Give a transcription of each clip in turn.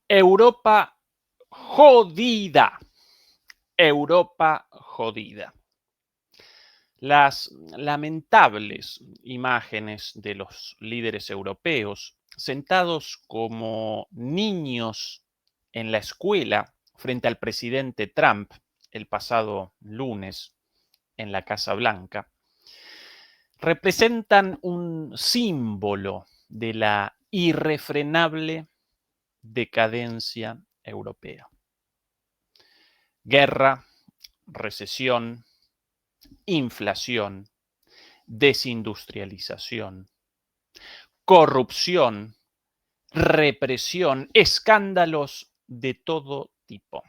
Europa jodida. Europa jodida. Las lamentables imágenes de los líderes europeos sentados como niños en la escuela frente al presidente Trump el pasado lunes en la Casa Blanca representan un símbolo de la irrefrenable decadencia europea. Guerra, recesión, inflación, desindustrialización, corrupción, represión, escándalos de todo tipo.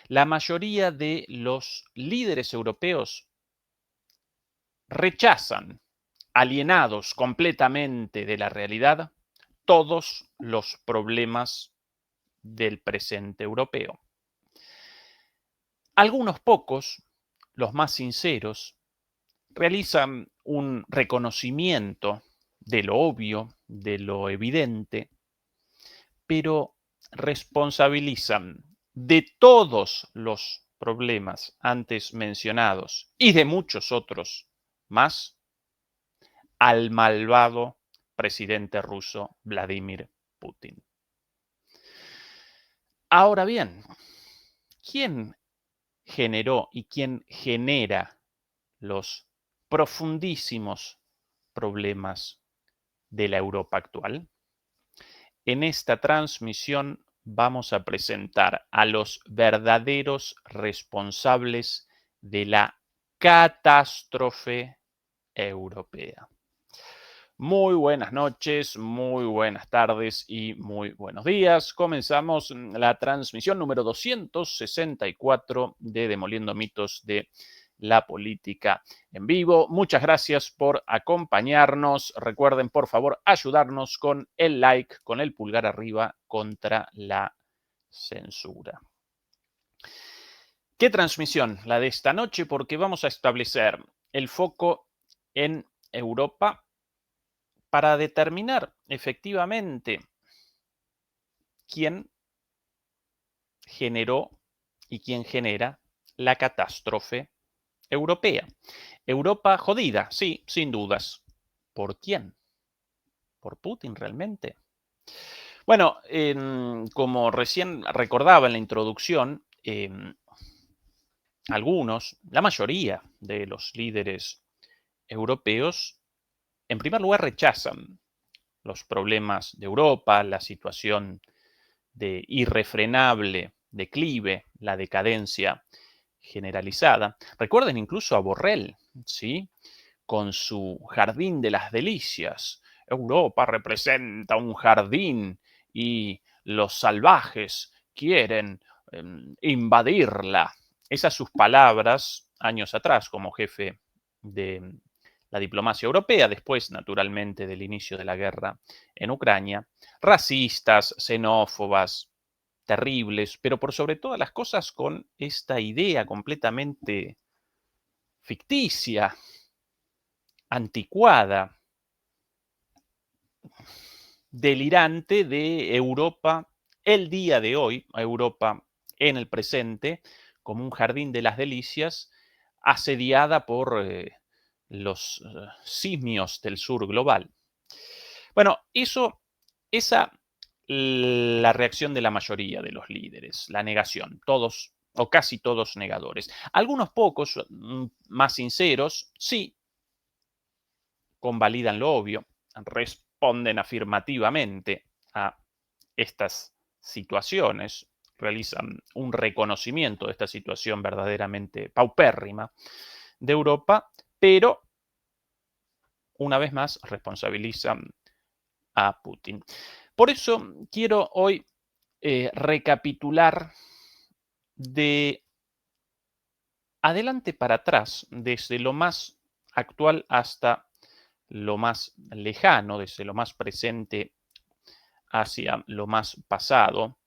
La mayoría de los líderes europeos rechazan, alienados completamente de la realidad, todos los problemas del presente europeo. Algunos pocos, los más sinceros, realizan un reconocimiento de lo obvio, de lo evidente, pero responsabilizan de todos los problemas antes mencionados y de muchos otros más al malvado presidente ruso Vladimir Putin. Ahora bien, ¿quién generó y quién genera los profundísimos problemas de la Europa actual? En esta transmisión vamos a presentar a los verdaderos responsables de la catástrofe europea. Muy buenas noches, muy buenas tardes y muy buenos días. Comenzamos la transmisión número 264 de Demoliendo Mitos de la Política en Vivo. Muchas gracias por acompañarnos. Recuerden, por favor, ayudarnos con el like, con el pulgar arriba contra la censura. ¿Qué transmisión? La de esta noche, porque vamos a establecer el foco en Europa para determinar efectivamente quién generó y quién genera la catástrofe europea. Europa jodida, sí, sin dudas. ¿Por quién? ¿Por Putin realmente? Bueno, como recién recordaba en la introducción, algunos, la mayoría de los líderes europeos, en primer lugar, rechazan los problemas de Europa, la situación de irrefrenable declive, la decadencia generalizada. Recuerden incluso a Borrell, ¿sí? Con su jardín de las delicias. Europa representa un jardín y los salvajes quieren invadirla. Esas sus palabras años atrás como jefe de la diplomacia europea, después naturalmente del inicio de la guerra en Ucrania, racistas, xenófobas, terribles, pero por sobre todas las cosas con esta idea completamente ficticia, anticuada, delirante de Europa el día de hoy, Europa en el presente, como un jardín de las delicias, asediada por los simios del sur global. Bueno, esa la reacción de la mayoría de los líderes, la negación, todos o casi todos negadores. Algunos pocos, más sinceros, sí, convalidan lo obvio, responden afirmativamente a estas situaciones, realizan un reconocimiento de esta situación verdaderamente paupérrima de Europa, pero una vez más responsabilizan a Putin. Por eso quiero hoy recapitular de adelante para atrás, desde lo más actual hasta lo más lejano, desde lo más presente hacia lo más pasado,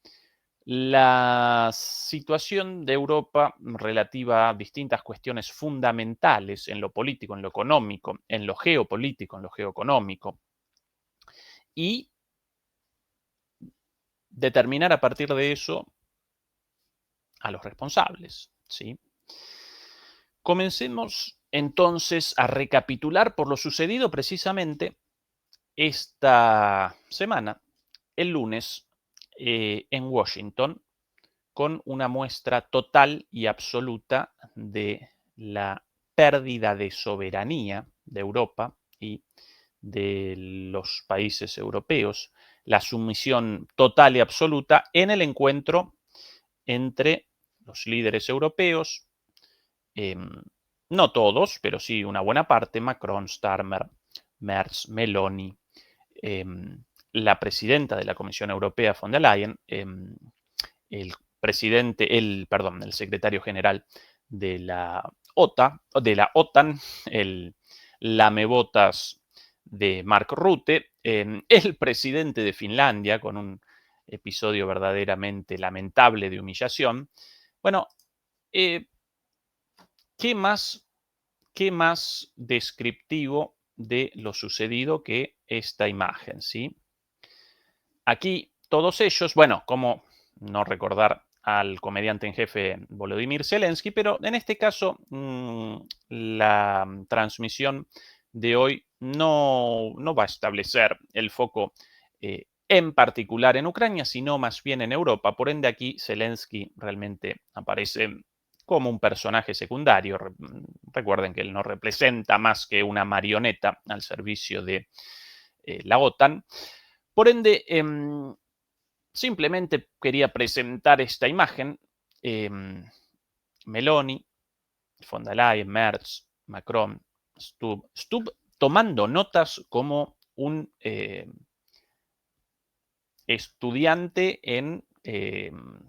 la situación de Europa relativa a distintas cuestiones fundamentales en lo político, en lo económico, en lo geopolítico, en lo geoeconómico, y determinar a partir de eso a los responsables, ¿sí? Comencemos entonces a recapitular por lo sucedido precisamente esta semana, el lunes, en Washington, con una muestra total y absoluta de la pérdida de soberanía de Europa y de los países europeos, la sumisión total y absoluta en el encuentro entre los líderes europeos, no todos, pero sí una buena parte, Macron, Starmer, Merz, Meloni, la presidenta de la Comisión Europea, von der Leyen, el el secretario general de la OTAN, el lamebotas de Mark Rutte, el presidente de Finlandia, con un episodio verdaderamente lamentable de humillación. Bueno, eh, ¿qué más, qué más descriptivo de lo sucedido que esta imagen, ¿sí? Aquí todos ellos, bueno, como no recordar al comediante en jefe Volodymyr Zelensky, pero en este caso la transmisión de hoy no va a establecer el foco en particular en Ucrania, sino más bien en Europa. Por ende, aquí Zelensky realmente aparece como un personaje secundario. Recuerden que él no representa más que una marioneta al servicio de la OTAN. Por ende, simplemente quería presentar esta imagen. Meloni, von der Leyen, Merz, Macron, Stubb tomando notas como un estudiante en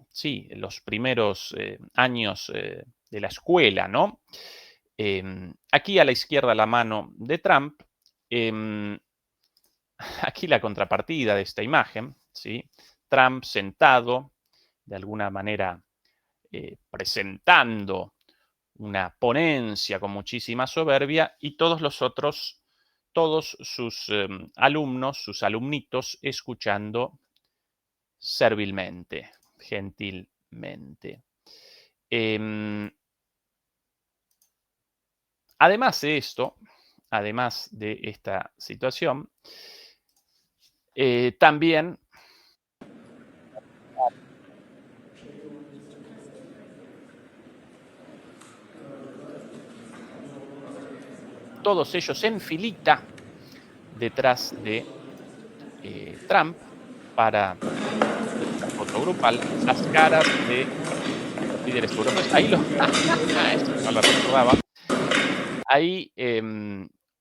sí, los primeros años de la escuela, ¿no? Aquí a la izquierda la mano de Trump. Aquí la contrapartida de esta imagen, ¿sí? Trump sentado, de alguna manera presentando una ponencia con muchísima soberbia y todos los otros, todos sus alumnos, sus alumnitos, escuchando servilmente, gentilmente. Además de esto, además de esta situación, también todos ellos en filita detrás de Trump para esta foto grupal, las caras de los líderes europeos. Ahí lo, esto no lo recordaba. Ahí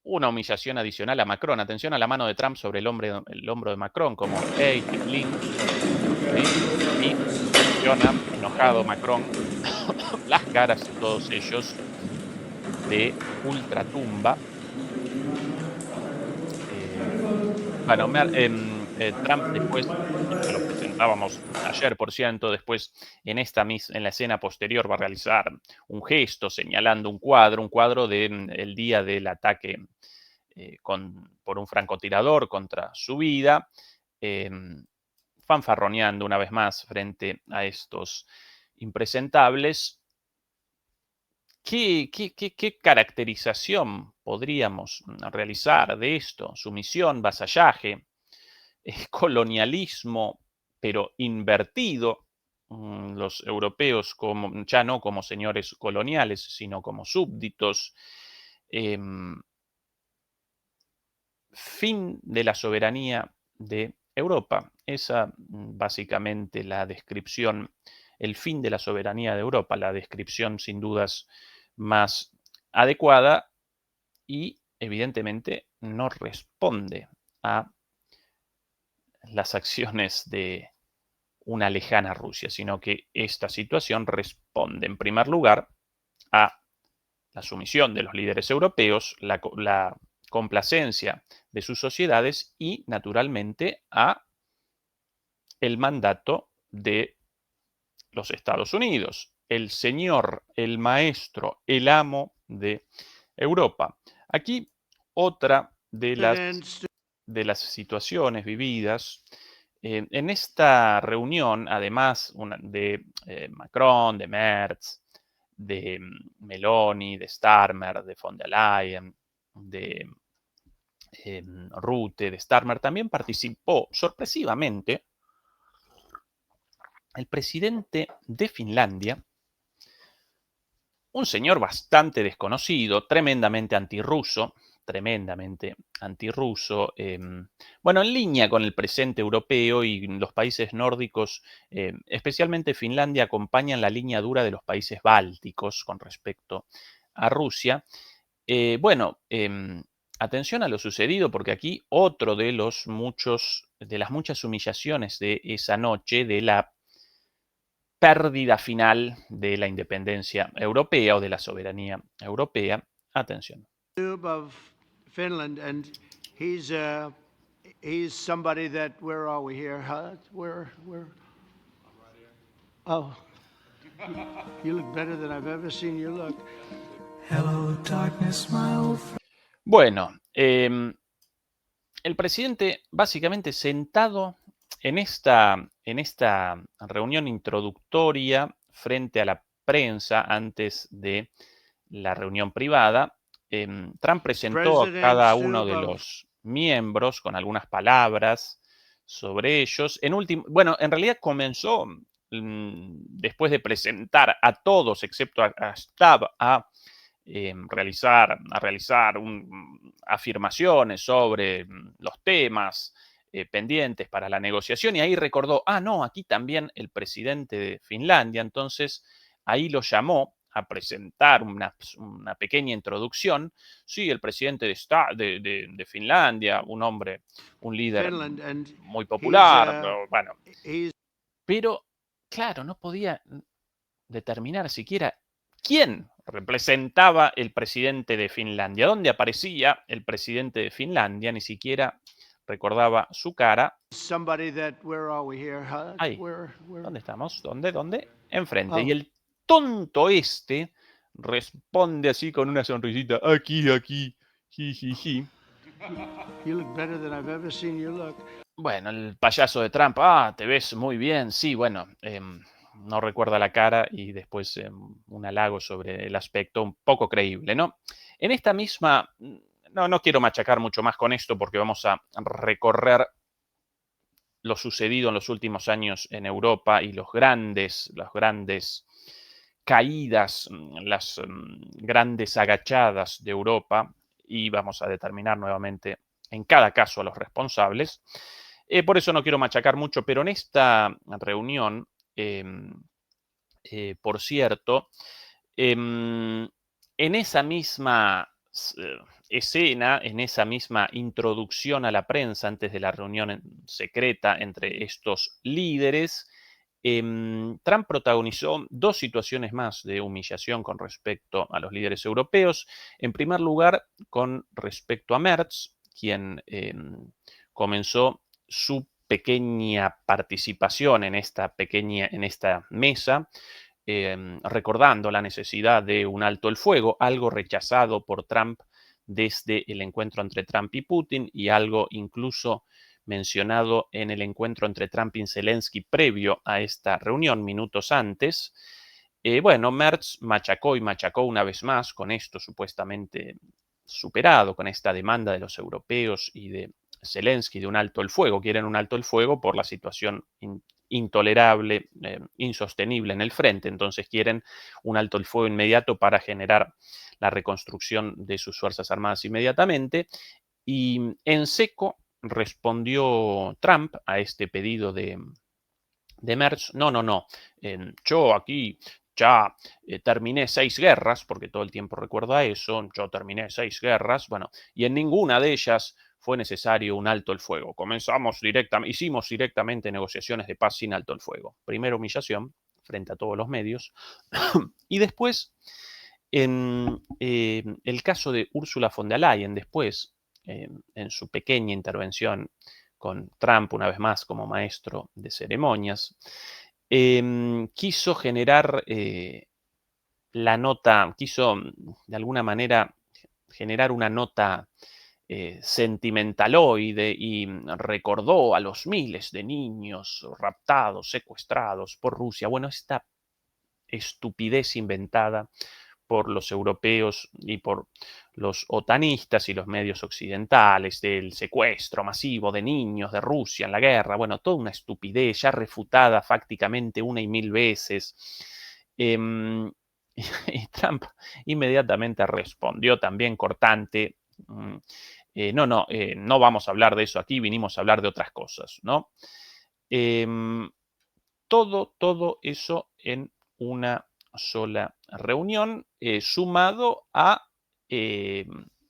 una humillación adicional a Macron. Atención a la mano de Trump sobre el hombro de Macron, como hey, Tiplin, ¿sí? Y menciona, enojado Macron, las caras de todos ellos de ultratumba. Bueno, Trump después, esto lo presentábamos ayer, por cierto, después en la escena posterior va a realizar un gesto señalando un cuadro del día del ataque por un francotirador contra su vida, fanfarroneando una vez más frente a estos impresentables. ¿Qué caracterización podríamos realizar de esto? Sumisión, vasallaje, colonialismo, pero invertido. Los europeos ya no como señores coloniales, sino como súbditos. Fin de la soberanía de Europa. Esa básicamente la descripción, el fin de la soberanía de Europa, la descripción sin dudas más adecuada y evidentemente no responde a las acciones de una lejana Rusia, sino que esta situación responde en primer lugar a la sumisión de los líderes europeos, la complacencia de sus sociedades y, naturalmente, a el mandato de los Estados Unidos, el señor, el maestro, el amo de Europa. Aquí otra de las situaciones vividas En esta reunión, además de Macron, de Merz, de Meloni, de Starmer, de von der Leyen, de Rutte, de Starmer, también participó sorpresivamente el presidente de Finlandia, un señor bastante desconocido, tremendamente antirruso, bueno, en línea con el presente europeo y los países nórdicos, especialmente Finlandia, acompañan la línea dura de los países bálticos con respecto a Rusia. Atención a lo sucedido, porque aquí otro de las muchas humillaciones de esa noche, de la pérdida final de la independencia europea o de la soberanía europea. Atención. Of Finland, and he's somebody that, where are we here? Huh? Where? Oh, you look better than I've ever seen you look. Hello, darkness, my old friend. Bueno, el presidente básicamente sentado en esta reunión introductoria frente a la prensa antes de la reunión privada, Trump presentó a cada uno de los miembros con algunas palabras sobre ellos. En realidad comenzó después de presentar a todos, excepto a Stab, a realizar afirmaciones sobre los temas pendientes para la negociación, y ahí recordó, no, aquí también el presidente de Finlandia. Entonces ahí lo llamó a presentar una pequeña introducción. Sí, el presidente de Finlandia, un líder muy popular, bueno, pero claro, no podía determinar siquiera quién representaba el presidente de Finlandia, dónde aparecía el presidente de Finlandia, ni siquiera recordaba su cara. Ahí. ¿Dónde estamos? ¿Dónde? Enfrente. Y el tonto este responde así con una sonrisita, aquí, jijiji. You look better than I've ever seen you look. Bueno, el payaso de Trump, te ves muy bien. Sí, bueno, no recuerda la cara, y después un halago sobre el aspecto un poco creíble, ¿no? En esta misma, no quiero machacar mucho más con esto porque vamos a recorrer lo sucedido en los últimos años en Europa y las grandes caídas, las grandes agachadas de Europa, y vamos a determinar nuevamente en cada caso a los responsables. Por eso no quiero machacar mucho, pero en esta reunión, por cierto, en esa misma escena, en esa misma introducción a la prensa antes de la reunión secreta entre estos líderes, Trump protagonizó dos situaciones más de humillación con respecto a los líderes europeos. En primer lugar, con respecto a Merz, quien comenzó su pequeña participación en esta mesa, recordando la necesidad de un alto el fuego, algo rechazado por Trump desde el encuentro entre Trump y Putin, y algo incluso mencionado en el encuentro entre Trump y Zelensky previo a esta reunión, minutos antes. Merz machacó y machacó una vez más con esto supuestamente superado, con esta demanda de los europeos y de Zelensky de un alto el fuego. Quieren un alto el fuego por la situación intolerable, insostenible en el frente. Entonces quieren un alto el fuego inmediato para generar la reconstrucción de sus Fuerzas Armadas inmediatamente. Y en seco respondió Trump a este pedido de Merz. No, yo aquí ya terminé 6 guerras, porque todo el tiempo recuerda eso, yo terminé 6 guerras, bueno, y en ninguna de ellas fue necesario un alto el fuego. Hicimos directamente negociaciones de paz sin alto el fuego. Primera humillación frente a todos los medios. Y después, en el caso de Ursula von der Leyen, después, en su pequeña intervención con Trump, una vez más como maestro de ceremonias, quiso generar quiso de alguna manera generar una nota sentimentaloide y recordó a los miles de niños raptados, secuestrados por Rusia. Bueno, esta estupidez inventada por los europeos y por los otanistas y los medios occidentales del secuestro masivo de niños de Rusia en la guerra. Bueno, toda una estupidez ya refutada fácticamente una y mil veces. Y Trump inmediatamente respondió también cortante. No vamos a hablar de eso aquí, vinimos a hablar de otras cosas, ¿no? Todo eso en una sola reunión, sumado a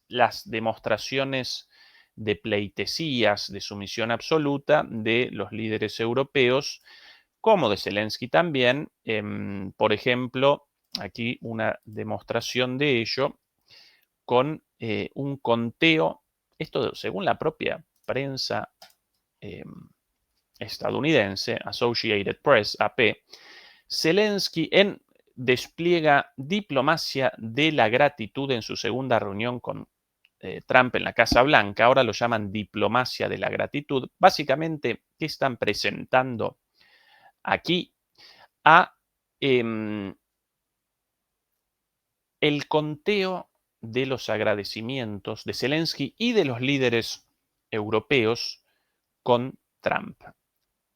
las demostraciones de pleitesías, de sumisión absoluta de los líderes europeos, como de Zelensky también. Por ejemplo, aquí una demostración de ello con un conteo, esto según la propia prensa estadounidense, Associated Press, AP, Zelensky despliega diplomacia de la gratitud en su segunda reunión con Trump en la Casa Blanca. Ahora lo llaman diplomacia de la gratitud. Básicamente, ¿qué están presentando aquí? El conteo de los agradecimientos de Zelensky y de los líderes europeos con Trump.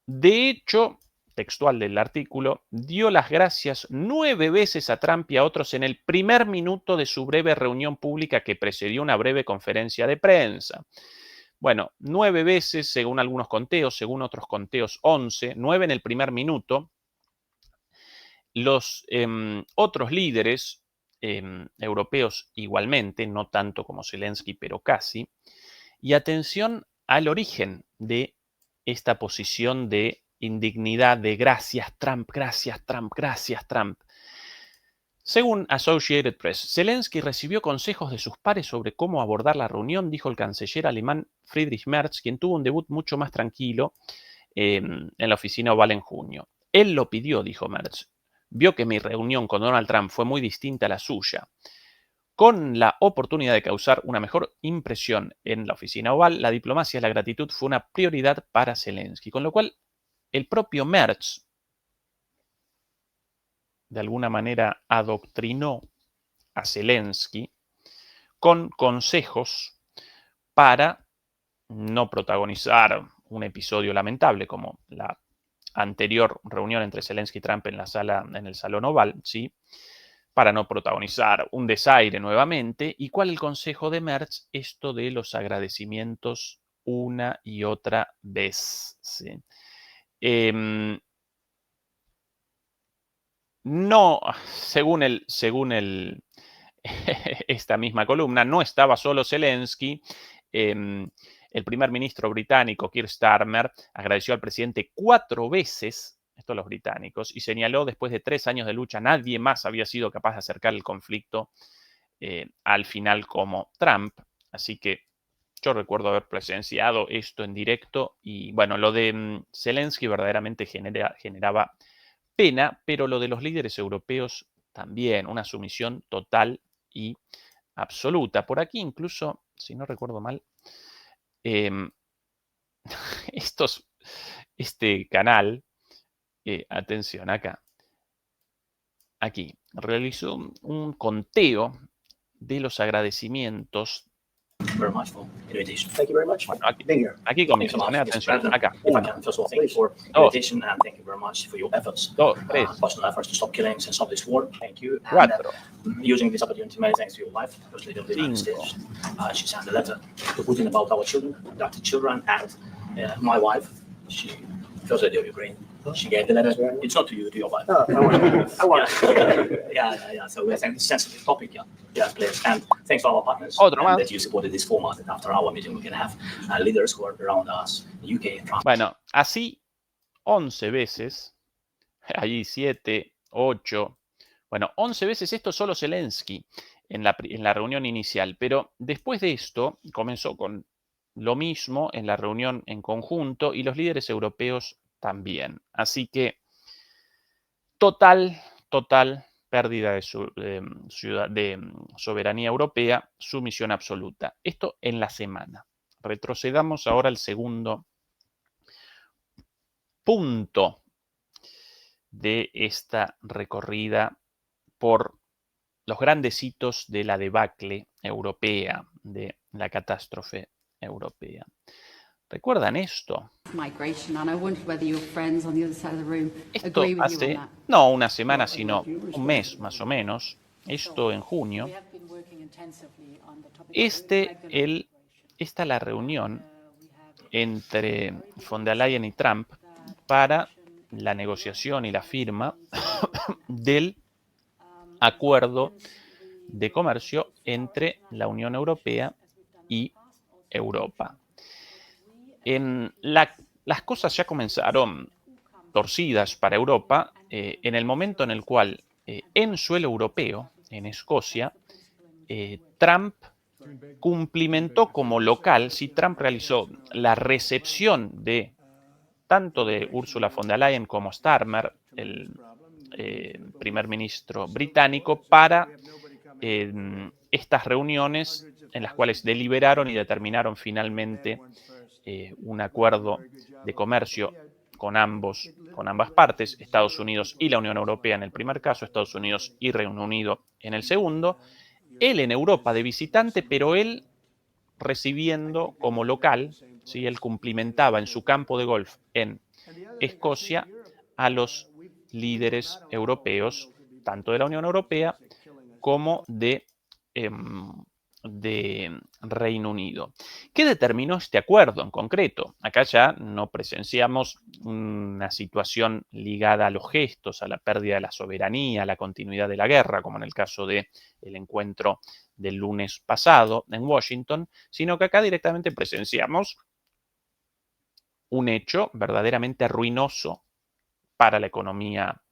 De hecho, textual del artículo, dio las gracias 9 veces a Trump y a otros en el primer minuto de su breve reunión pública que precedió una breve conferencia de prensa. Bueno, 9 veces según algunos conteos, según otros conteos 11, 9 en el primer minuto. Los otros líderes europeos igualmente, no tanto como Zelensky, pero casi. Y atención al origen de esta posición de indignidad, de gracias Trump, gracias Trump, gracias Trump. Según Associated Press, Zelensky recibió consejos de sus pares sobre cómo abordar la reunión, dijo el canciller alemán Friedrich Merz, quien tuvo un debut mucho más tranquilo en la oficina oval en junio. Él lo pidió, dijo Merz. Vio que mi reunión con Donald Trump fue muy distinta a la suya. Con la oportunidad de causar una mejor impresión en la oficina oval, la diplomacia y la gratitud fue una prioridad para Zelensky. Con lo cual, el propio Merz, de alguna manera, adoctrinó a Zelensky con consejos para no protagonizar un episodio lamentable como la anterior reunión entre Zelensky y Trump en el Salón Oval, ¿sí? Para no protagonizar un desaire nuevamente. ¿Y cuál el consejo de Merz? Esto de los agradecimientos una y otra vez. ¿Sí? No, según esta misma columna, no estaba solo Zelensky. El primer ministro británico, Keir Starmer, agradeció al presidente 4 veces, esto los británicos, y señaló después de 3 años de lucha, nadie más había sido capaz de acercar el conflicto al final como Trump. Así que yo recuerdo haber presenciado esto en directo y bueno, lo de Zelensky verdaderamente generaba pena, pero lo de los líderes europeos también, una sumisión total y absoluta. Por aquí incluso, si no recuerdo mal, este canal, atención acá, aquí, realizó un conteo de los agradecimientos. Very much for invitation. Thank you very much. Bueno, aquí Thank you so comienza, much, Mr. atención, President. acá. If I can, first of all, thank you for the invitation and thank you very much for your efforts, 2, 3, personal efforts to stop killings and stop this war. Thank you. 4, And using this opportunity, many thanks to your wife, First Lady of the United States. She sent a letter to Putin about our children, adopted children, and my wife, she, First Lady of Ukraine, she gave the letter. It's not to you, to your wife. I want. Yeah. So we're saying it's a sensitive topic, yeah. Yes, please. And thanks to our partners that you supported this format. And after our meeting, we can have leaders who are around us, UK, France. Bueno, así 11 veces, allí 7, 8, bueno, 11 veces esto solo Zelensky en la reunión inicial, pero después de esto comenzó con lo mismo en la reunión en conjunto y los líderes europeos también. Así que total pérdida de soberanía europea, sumisión absoluta. Esto en la semana. Retrocedamos ahora al segundo punto de esta recorrida por los grandes hitos de la debacle europea, de la catástrofe europea. ¿Recuerdan esto? Esto hace, no una semana, sino un mes más o menos, esto en junio, esta es la reunión entre von der Leyen y Trump para la negociación y la firma del acuerdo de comercio entre la Unión Europea y Europa. Las cosas ya comenzaron torcidas para Europa en el momento en el cual en suelo europeo, en Escocia, Trump cumplimentó como local, si Trump realizó la recepción de tanto de Ursula von der Leyen como Starmer, el primer ministro británico, para estas reuniones en las cuales deliberaron y determinaron finalmente un acuerdo de comercio con ambas partes, Estados Unidos y la Unión Europea en el primer caso, Estados Unidos y Reino Unido en el segundo, él en Europa de visitante, pero él recibiendo como local, ¿sí? Él cumplimentaba en su campo de golf en Escocia a los líderes europeos, tanto de la Unión Europea como de Reino Unido. ¿Qué determinó este acuerdo en concreto? Acá ya no presenciamos una situación ligada a los gestos, a la pérdida de la soberanía, a la continuidad de la guerra, como en el caso del encuentro del lunes pasado en Washington, sino que acá directamente presenciamos un hecho verdaderamente ruinoso para la economía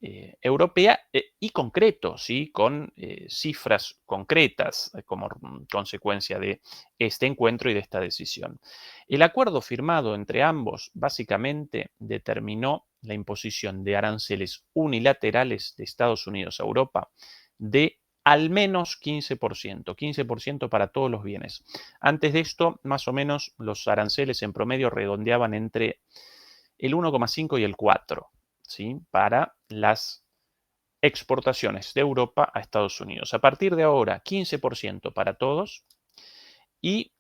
europea y concreto, ¿sí? Con cifras concretas como consecuencia de este encuentro y de esta decisión. El acuerdo firmado entre ambos básicamente determinó la imposición de aranceles unilaterales de Estados Unidos a Europa de al menos 15%, 15% para todos los bienes. Antes de esto, más o menos, los aranceles en promedio redondeaban entre el 1,5 y el 4%. ¿Sí? Para las exportaciones de Europa a Estados Unidos. A partir de ahora, 15% para todos y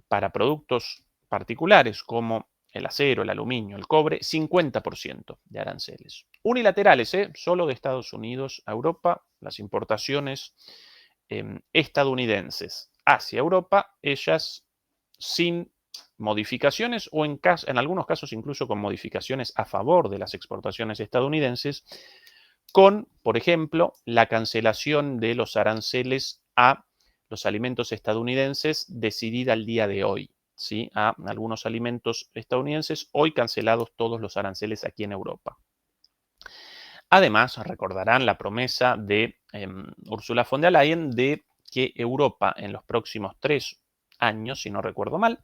para productos particulares como el acero, el aluminio, el cobre, 50% de aranceles. Unilaterales, solo de Estados Unidos a Europa, las importaciones estadounidenses hacia Europa, ellas sin modificaciones o en algunos casos incluso con modificaciones a favor de las exportaciones estadounidenses, con, por ejemplo, la cancelación de los aranceles a los alimentos estadounidenses decidida el día de hoy, ¿sí? A algunos alimentos estadounidenses, hoy cancelados todos los aranceles aquí en Europa. Además, recordarán la promesa de Ursula von der Leyen de que Europa en los próximos 3 años, si no recuerdo mal,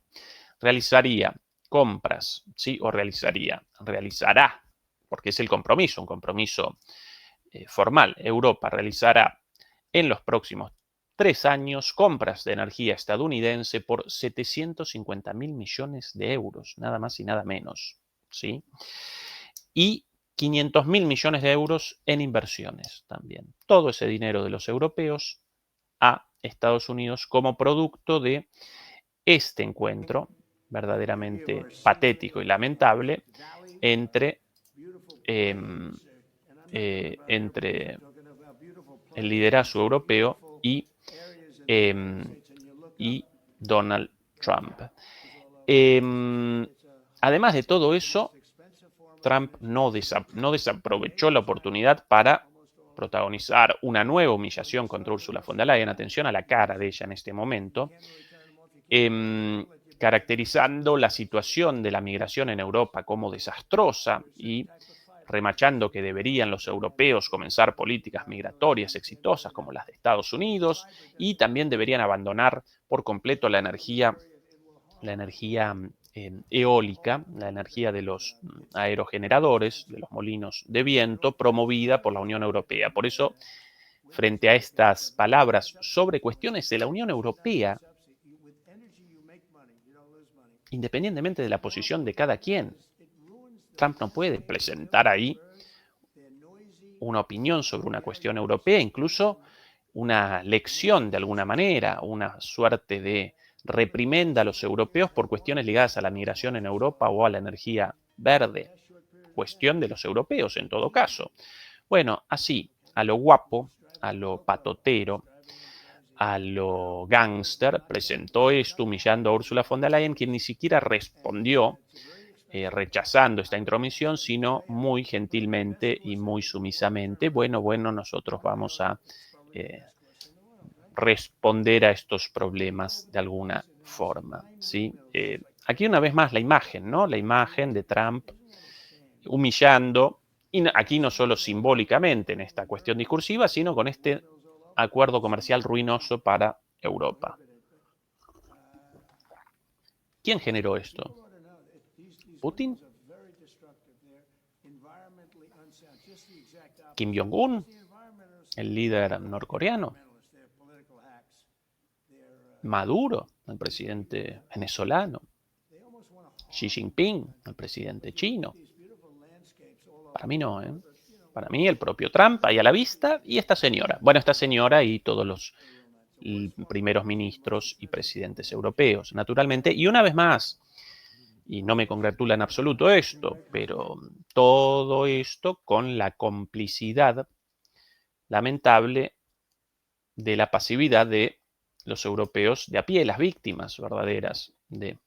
realizaría compras, ¿sí? O realizará, porque es el compromiso, un compromiso formal. Europa realizará en los próximos 3 años compras de energía estadounidense por 750.000 millones de euros, nada más y nada menos, ¿sí? Y 500.000 millones de euros en inversiones también. Todo ese dinero de los europeos a Estados Unidos como producto de este encuentro verdaderamente patético y lamentable entre el liderazgo europeo y Donald Trump. Además de todo eso, Trump no desaprovechó la oportunidad para protagonizar una nueva humillación contra Ursula von der Leyen. Atención a la cara de ella en este momento. Caracterizando la situación de la migración en Europa como desastrosa y remachando que deberían los europeos comenzar políticas migratorias exitosas como las de Estados Unidos y también deberían abandonar por completo la energía eólica, la energía de los aerogeneradores, de los molinos de viento, promovida por la Unión Europea. Por eso, frente a estas palabras sobre cuestiones de la Unión Europea, independientemente de la posición de cada quien, Trump no puede presentar ahí una opinión sobre una cuestión europea, incluso una lección de alguna manera, una suerte de reprimenda a los europeos por cuestiones ligadas a la migración en Europa o a la energía verde. Cuestión de los europeos en todo caso. Bueno, así, a lo guapo, a lo patotero, a lo gángster, presentó esto humillando a Ursula von der Leyen, quien ni siquiera respondió rechazando esta intromisión, sino muy gentilmente y muy sumisamente, bueno, nosotros vamos a responder a estos problemas de alguna forma, ¿sí? Aquí una vez más la imagen, ¿no? La imagen de Trump humillando, y aquí no solo simbólicamente en esta cuestión discursiva, sino con este acuerdo comercial ruinoso para Europa. ¿Quién generó esto? ¿Putin? ¿Kim Jong-un? ¿El líder norcoreano? ¿Maduro, el presidente venezolano? ¿Xi Jinping, el presidente chino? Para mí no, ¿eh? Para mí el propio Trump ahí a la vista y esta señora. Bueno, esta señora y todos los primeros ministros y presidentes europeos, naturalmente. Y una vez más, y no me congratula en absoluto esto, pero todo esto con la complicidad lamentable de la pasividad de los europeos de a pie, las víctimas verdaderas de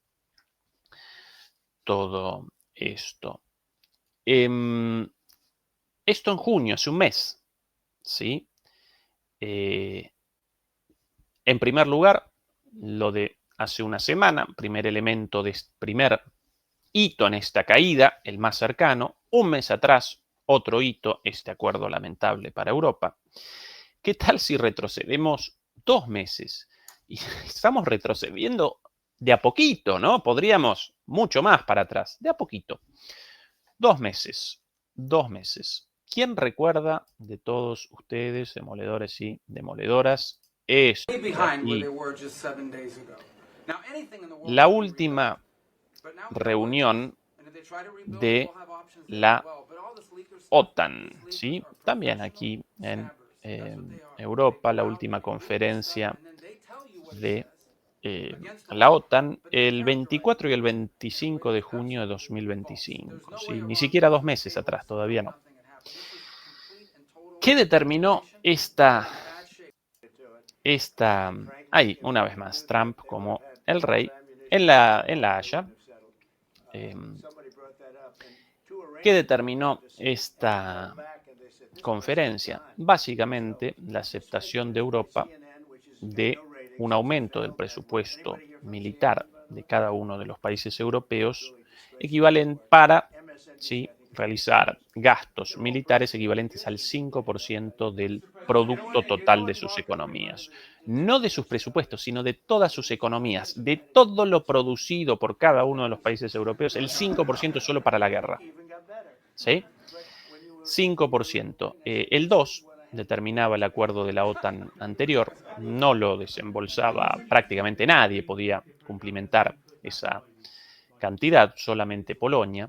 todo esto. Esto en junio, hace un mes, ¿sí? En primer lugar, lo de hace una semana, primer elemento, primer hito en esta caída, el más cercano, un mes atrás, otro hito, este acuerdo lamentable para Europa. ¿Qué tal si retrocedemos 2 meses? Y estamos retrocediendo de a poquito, ¿no? Podríamos mucho más para atrás, de a poquito. 2 meses, 2 meses. ¿Quién recuerda de todos ustedes, demoledores y demoledoras, esto? La última reunión de la OTAN, ¿sí? También aquí en Europa, la última conferencia de la OTAN, el 24 y el 25 de junio de 2025, ¿sí? Ni siquiera 2 meses atrás, todavía no. ¿Qué determinó ahí, una vez más, Trump como el rey en la Haya? ¿Qué determinó esta conferencia? Básicamente, la aceptación de Europa de un aumento del presupuesto militar de cada uno de los países europeos equivalente para, ¿sí?, realizar gastos militares equivalentes al 5% del producto total de sus economías. No de sus presupuestos, sino de todas sus economías, de todo lo producido por cada uno de los países europeos, el 5% solo para la guerra. ¿Sí? 5%. El 2% determinaba el acuerdo de la OTAN anterior, no lo desembolsaba prácticamente nadie, podía cumplimentar esa cantidad, solamente Polonia.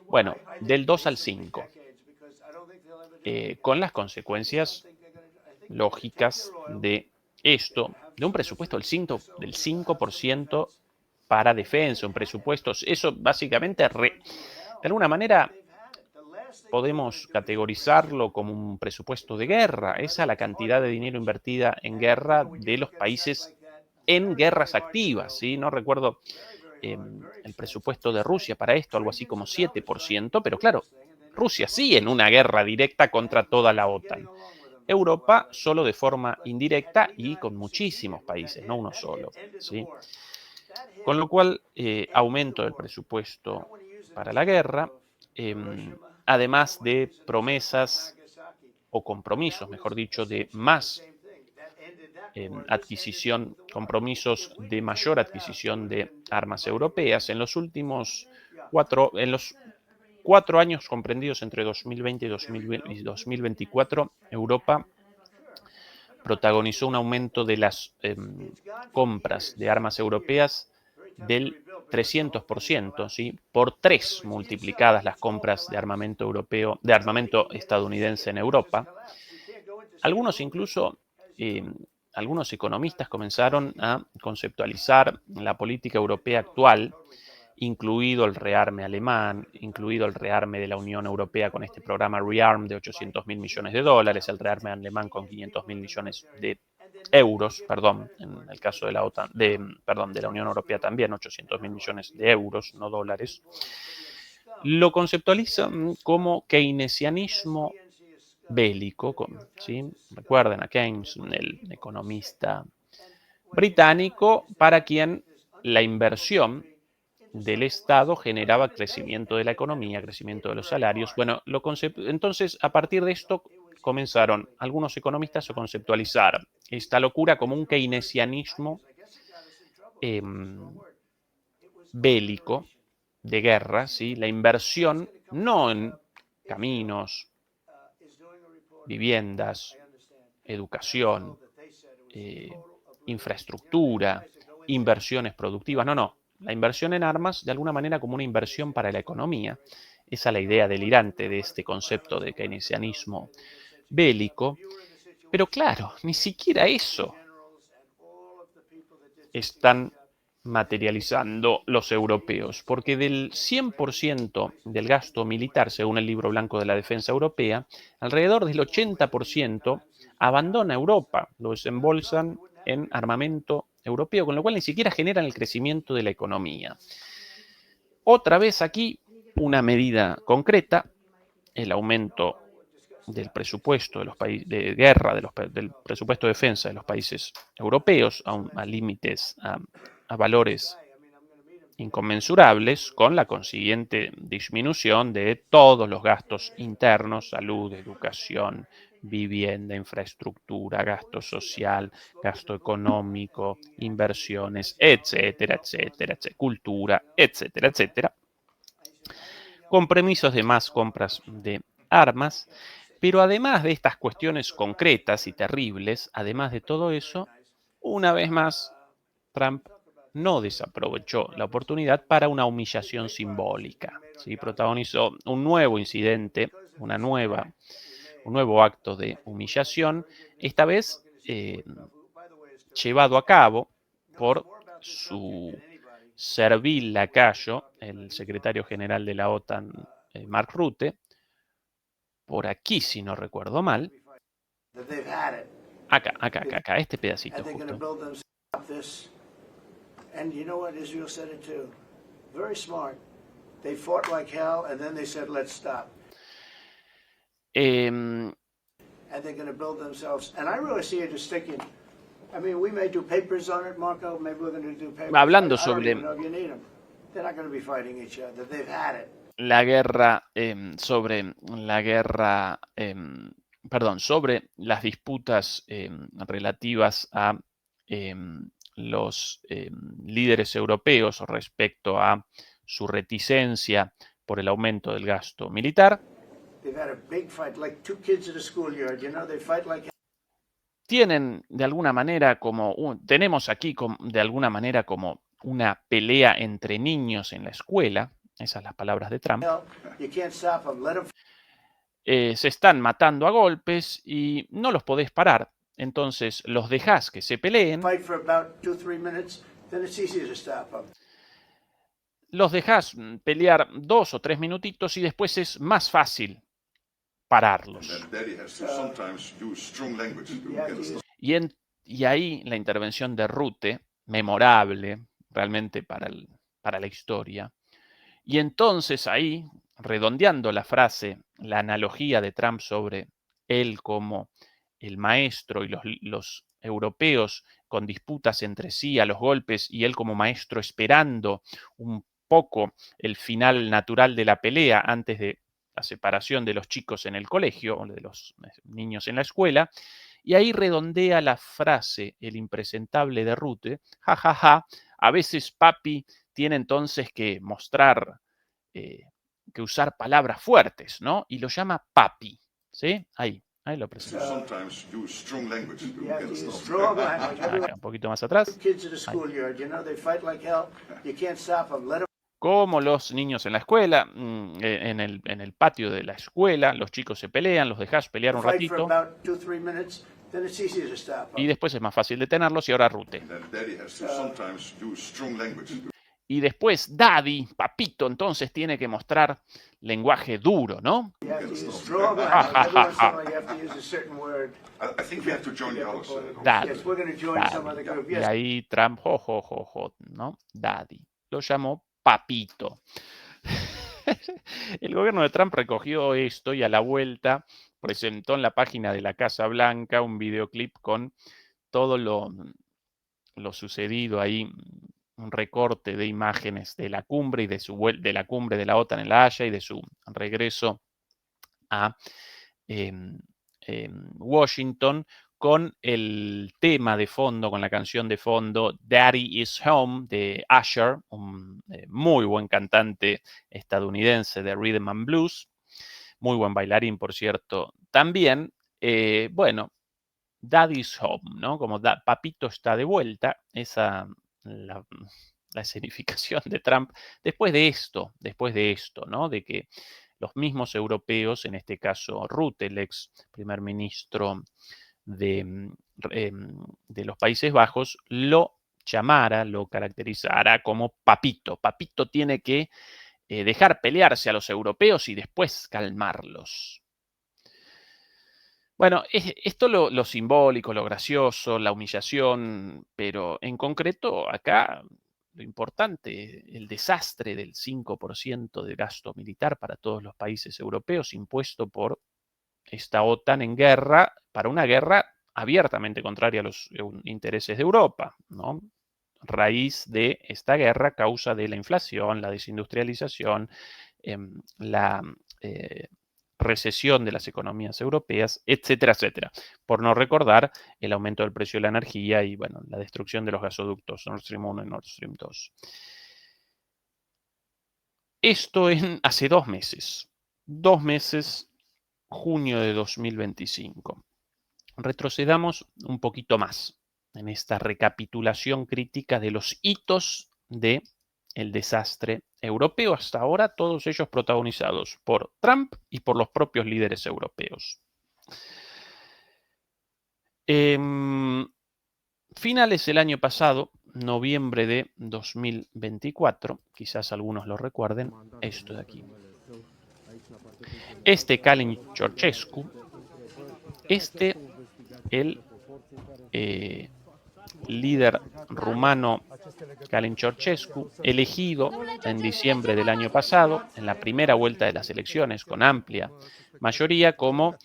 Bueno, del 2 al 5, con las consecuencias lógicas de esto, de un presupuesto del 5% para defensa, un presupuesto, eso básicamente, de alguna manera, podemos categorizarlo como un presupuesto de guerra. Esa es la cantidad de dinero invertida en guerra de los países en guerras activas, ¿sí? No recuerdo el presupuesto de Rusia para esto, algo así como 7%, pero claro, Rusia sí en una guerra directa contra toda la OTAN. Europa solo de forma indirecta y con muchísimos países, no uno solo, ¿sí? Con lo cual, aumento del presupuesto para la guerra, además de promesas o compromisos, mejor dicho, de más compromisos de mayor adquisición de armas europeas. En los últimos 4 años comprendidos entre 2020 y 2024, Europa protagonizó un aumento de las compras de armas europeas del 300%, ¿sí? Por 3 multiplicadas las compras de armamento europeo, de armamento estadounidense en Europa. Algunos incluso, algunos economistas comenzaron a conceptualizar la política europea actual, incluido el rearme alemán, incluido el rearme de la Unión Europea con este programa REARM de 800.000 millones de dólares, el rearme alemán con 500.000 millones de euros, perdón, en el caso de la OTAN, de la Unión Europea también, 800.000 millones de euros, no dólares. Lo conceptualizan como keynesianismo bélico, ¿sí? Recuerden a Keynes, el economista británico, para quien la inversión del Estado generaba crecimiento de la economía, crecimiento de los salarios. Bueno, entonces, a partir de esto comenzaron algunos economistas a conceptualizar esta locura como un keynesianismo bélico, de guerra, ¿sí? La inversión no en caminos, viviendas, educación, infraestructura, inversiones productivas, no. La inversión en armas, de alguna manera, como una inversión para la economía. Esa es la idea delirante de este concepto de keynesianismo bélico. Pero claro, ni siquiera eso están materializando los europeos, porque del 100% del gasto militar, según el Libro Blanco de la Defensa Europea, alrededor del 80% abandona Europa, lo desembolsan en armamento europeo, con lo cual ni siquiera generan el crecimiento de la economía. Otra vez aquí, una medida concreta, el aumento del presupuesto de los países de guerra, del presupuesto de defensa de los países europeos a límites, a valores inconmensurables, con la consiguiente disminución de todos los gastos internos, salud, educación, vivienda, infraestructura, gasto social, gasto económico, inversiones, etcétera, etcétera, etcétera, cultura, etcétera, etcétera. Compromisos de más compras de armas, pero además de estas cuestiones concretas y terribles, además de todo eso, una vez más, Trump no desaprovechó la oportunidad para una humillación simbólica. ¿Sí? Protagonizó un nuevo incidente, un nuevo acto de humillación, esta vez llevado a cabo por su servil lacayo, el secretario general de la OTAN, Mark Rutte, por aquí, si no recuerdo mal. Acá, este pedacito justo. And you know what? Israel said it too. Very smart. They fought like hell, and then they said, let's stop. And they're going to build themselves. And I really see it as sticking. I mean, we may do papers on it, Marco. Maybe we're going to do papers. Hablando I sobre... don't even know if you need them. They're not going to be fighting each other. They've had it. La guerra, sobre las disputas relativas a los líderes europeos respecto a su reticencia por el aumento del gasto militar. Tienen de alguna manera tenemos aquí de alguna manera como una pelea entre niños en la escuela, esas son las palabras de Trump. Se están matando a golpes y no los podés parar. Entonces los dejás que se peleen, los dejás pelear 2 o 3 minutitos y después es más fácil pararlos. Y ahí la intervención de Rutte, memorable realmente para la historia. Y entonces ahí, redondeando la frase, la analogía de Trump sobre él como el maestro y los europeos con disputas entre sí a los golpes y él como maestro esperando un poco el final natural de la pelea antes de la separación de los chicos en el colegio o de los niños en la escuela, Y ahí redondea la frase el impresentable de Rutte, ja, ja, ja, a veces papi tiene entonces que mostrar, que usar palabras fuertes, ¿no? Y lo llama papi, ¿sí? Ahí lo presento. Sometimes use strong language against us. Acá, un poquito más atrás. Kids at the Ahí. schoolyard, you know, they fight like hell. You can't stop them. Let them Como los niños en la escuela, en el patio de la escuela, los chicos se pelean, los dejas pelear un fight for ratito about 2-3 minutes, then it's easy to stop y them. después es más fácil detenerlos y ahora Rutte. And then daddy has to sometimes use strong language. Y después Daddy, papito, entonces tiene que mostrar lenguaje duro, ¿no? You have to use strong Ja, language. ja, Every ja, once in a ja. while you have to use a certain word. I think we have to join the others. Daddy, Yes, we're going to join some other Daddy. group. Y Yes, ahí Trump, jo, jo, jo, jo, ¿no? Daddy. Lo llamó papito. El gobierno de Trump recogió esto y a la vuelta presentó en la página de la Casa Blanca un videoclip con todo lo sucedido ahí, un recorte de imágenes de la cumbre y de la cumbre de la OTAN en La Haya y de su regreso a Washington, con el tema de fondo, con la canción de fondo Daddy is Home de Usher, un muy buen cantante estadounidense de rhythm and blues, muy buen bailarín, por cierto, también. Bueno, Daddy's Home, ¿no? Como papito está de vuelta, esa la escenificación de Trump después de esto, ¿no? De que los mismos europeos, en este caso Rutte, el ex primer ministro de los Países Bajos, lo llamara, lo caracterizara como papito. Papito tiene que dejar pelearse a los europeos y después calmarlos. Bueno, esto lo simbólico, lo gracioso, la humillación, pero en concreto acá lo importante, el desastre del 5% de gasto militar para todos los países europeos impuesto por esta OTAN en guerra, para una guerra abiertamente contraria a los intereses de Europa, ¿no? Raíz de esta guerra, causa de la inflación, la desindustrialización, la recesión de las economías europeas, etcétera, etcétera. Por no recordar el aumento del precio de la energía y, bueno, la destrucción de los gasoductos Nord Stream 1 y Nord Stream 2. Esto hace 2 meses. 2 meses, junio de 2025. Retrocedamos un poquito más en esta recapitulación crítica de los hitos del desastre europeo hasta ahora, todos ellos protagonizados por Trump y por los propios líderes europeos. Finales del año pasado, noviembre de 2024, quizás algunos lo recuerden, esto de aquí. Calin Ceausescu, el líder rumano Calin Ceausescu, elegido en diciembre del año pasado, en la primera vuelta de las elecciones, con amplia mayoría, como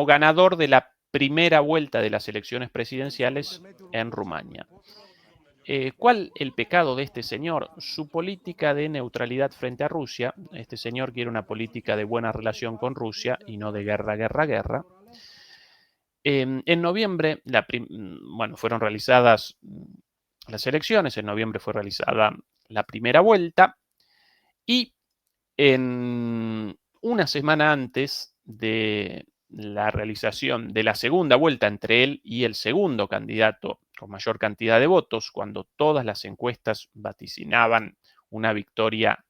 ganador de la primera vuelta de las elecciones presidenciales en Rumania. ¿Cuál el pecado de este señor? Su política de neutralidad frente a Rusia. Este señor quiere una política de buena relación con Rusia y no de guerra, guerra, guerra. En noviembre, fueron realizadas las elecciones, en noviembre fue realizada la primera vuelta y en una semana antes de la realización de la segunda vuelta entre él y el segundo candidato con mayor cantidad de votos, cuando todas las encuestas vaticinaban una victoria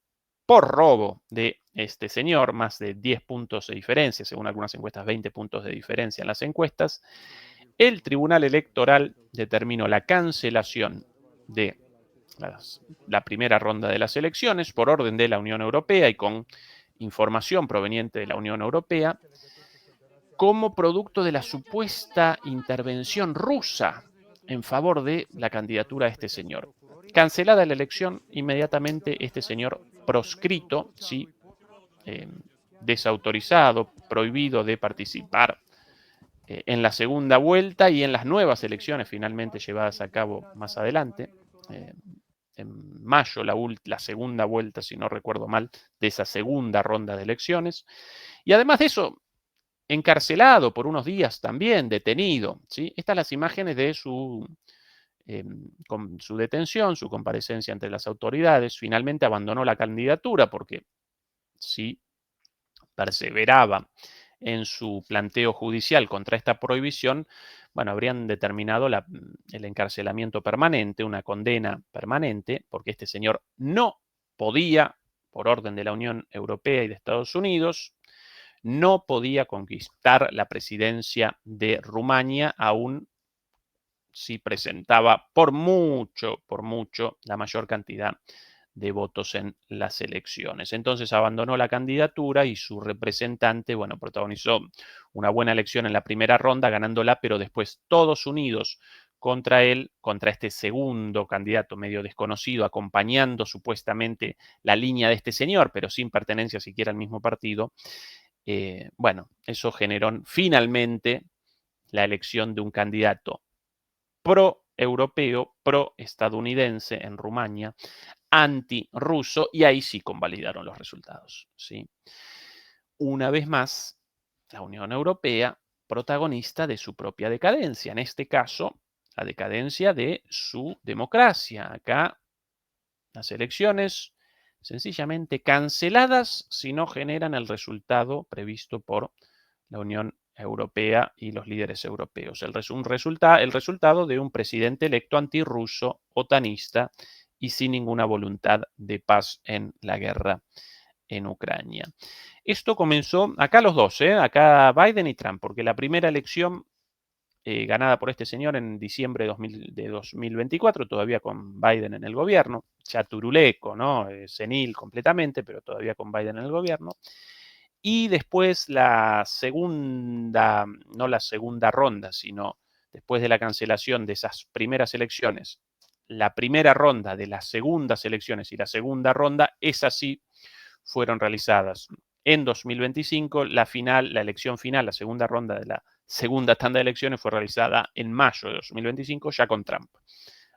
por robo de este señor, más de 10 puntos de diferencia, según algunas encuestas 20 puntos de diferencia en las encuestas, el Tribunal Electoral determinó la cancelación de la primera ronda de las elecciones por orden de la Unión Europea y con información proveniente de la Unión Europea, como producto de la supuesta intervención rusa en favor de la candidatura de este señor. Cancelada la elección, inmediatamente este señor proscrito, ¿sí? Desautorizado, prohibido de participar en la segunda vuelta y en las nuevas elecciones finalmente llevadas a cabo más adelante, en mayo, la segunda vuelta, si no recuerdo mal, de esa segunda ronda de elecciones. Y además de eso, encarcelado por unos días también, detenido, ¿sí? Estas las imágenes de con su detención, su comparecencia ante las autoridades. Finalmente abandonó la candidatura porque si perseveraba en su planteo judicial contra esta prohibición, bueno, habrían determinado el encarcelamiento permanente, una condena permanente, porque este señor no podía, por orden de la Unión Europea y de Estados Unidos, no podía conquistar la presidencia de Rumania, aún si presentaba por mucho, la mayor cantidad de votos en las elecciones. Entonces abandonó la candidatura y su representante, bueno, protagonizó una buena elección en la primera ronda, ganándola, pero después todos unidos contra él, contra este segundo candidato medio desconocido, acompañando supuestamente la línea de este señor, pero sin pertenencia siquiera al mismo partido. Bueno, eso generó finalmente la elección de un candidato pro-europeo, pro-estadounidense en Rumania, anti-ruso, y ahí sí convalidaron los resultados, ¿sí? Una vez más, la Unión Europea, protagonista de su propia decadencia, en este caso, la decadencia de su democracia. Acá, las elecciones sencillamente canceladas si no generan el resultado previsto por la Unión Europea y los líderes europeos. El resultado de un presidente electo antirruso, otanista y sin ninguna voluntad de paz en la guerra en Ucrania. Esto comenzó, acá los dos, acá Biden y Trump, porque la primera elección ganada por este señor en diciembre de 2024, todavía con Biden en el gobierno, ya turuleco, ¿no? Senil completamente, pero todavía con Biden en el gobierno. Y después la segunda, no la segunda ronda, sino después de la cancelación de esas primeras elecciones, la primera ronda de las segundas elecciones y la segunda ronda, esas sí fueron realizadas en 2025. La elección final, la segunda ronda de la segunda tanda de elecciones fue realizada en mayo de 2025, ya con Trump.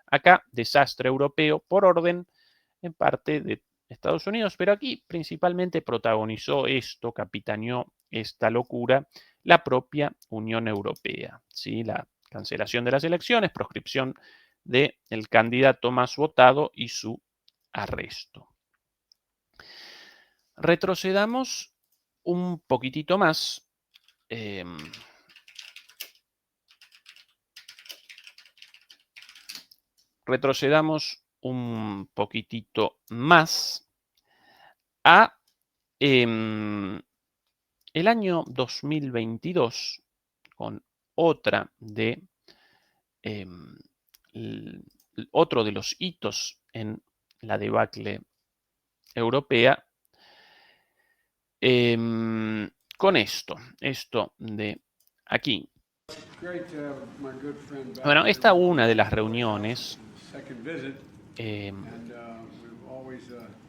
Acá, desastre europeo por orden en parte de Estados Unidos, pero aquí principalmente protagonizó esto, capitaneó esta locura, la propia Unión Europea, ¿sí? La cancelación de las elecciones, proscripción del candidato más votado y su arresto. Retrocedamos un poquitito más. Retrocedamos un poquitito más a el año 2022, con otra de otro de los hitos en la debacle europea, con esto de aquí. Bueno, esta una de las reuniones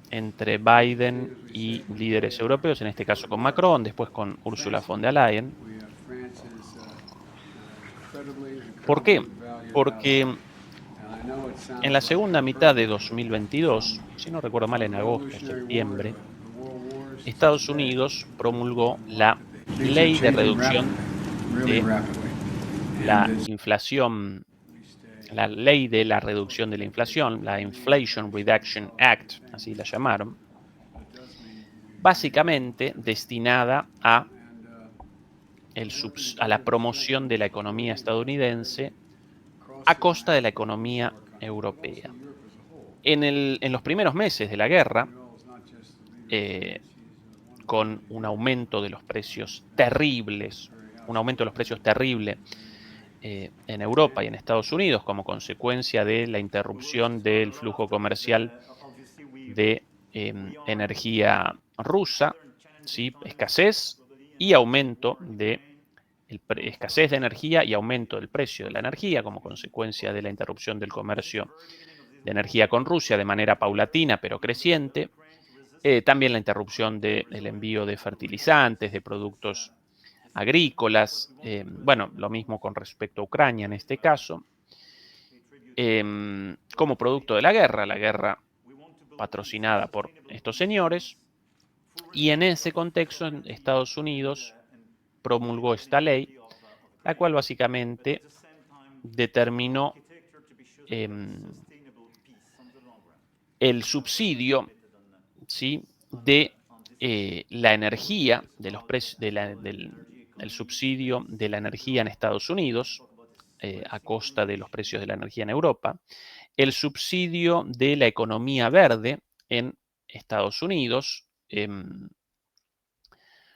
entre Biden y líderes europeos, en este caso con Macron, después con Ursula von der Leyen. ¿Por qué? Porque en la segunda mitad de 2022, si no recuerdo mal, en agosto o septiembre, Estados Unidos promulgó la ley de reducción de la inflación, la ley de la reducción de la inflación, la Inflation Reduction Act, así la llamaron, básicamente destinada a la promoción de la economía estadounidense a costa de la economía europea. En los primeros meses de la guerra, con un aumento de los precios terribles, en Europa y en Estados Unidos como consecuencia de la interrupción del flujo comercial de energía rusa, ¿sí? Escasez de energía y aumento del precio de la energía como consecuencia de la interrupción del comercio de energía con Rusia de manera paulatina pero creciente. También la interrupción del envío de fertilizantes, de productos agrícolas, bueno, lo mismo con respecto a Ucrania en este caso, como producto de la guerra patrocinada por estos señores, y en ese contexto Estados Unidos promulgó esta ley, la cual básicamente determinó el subsidio, ¿sí?, de la energía, de los precios, el subsidio de la energía en Estados Unidos, a costa de los precios de la energía en Europa, el subsidio de la economía verde en Estados Unidos,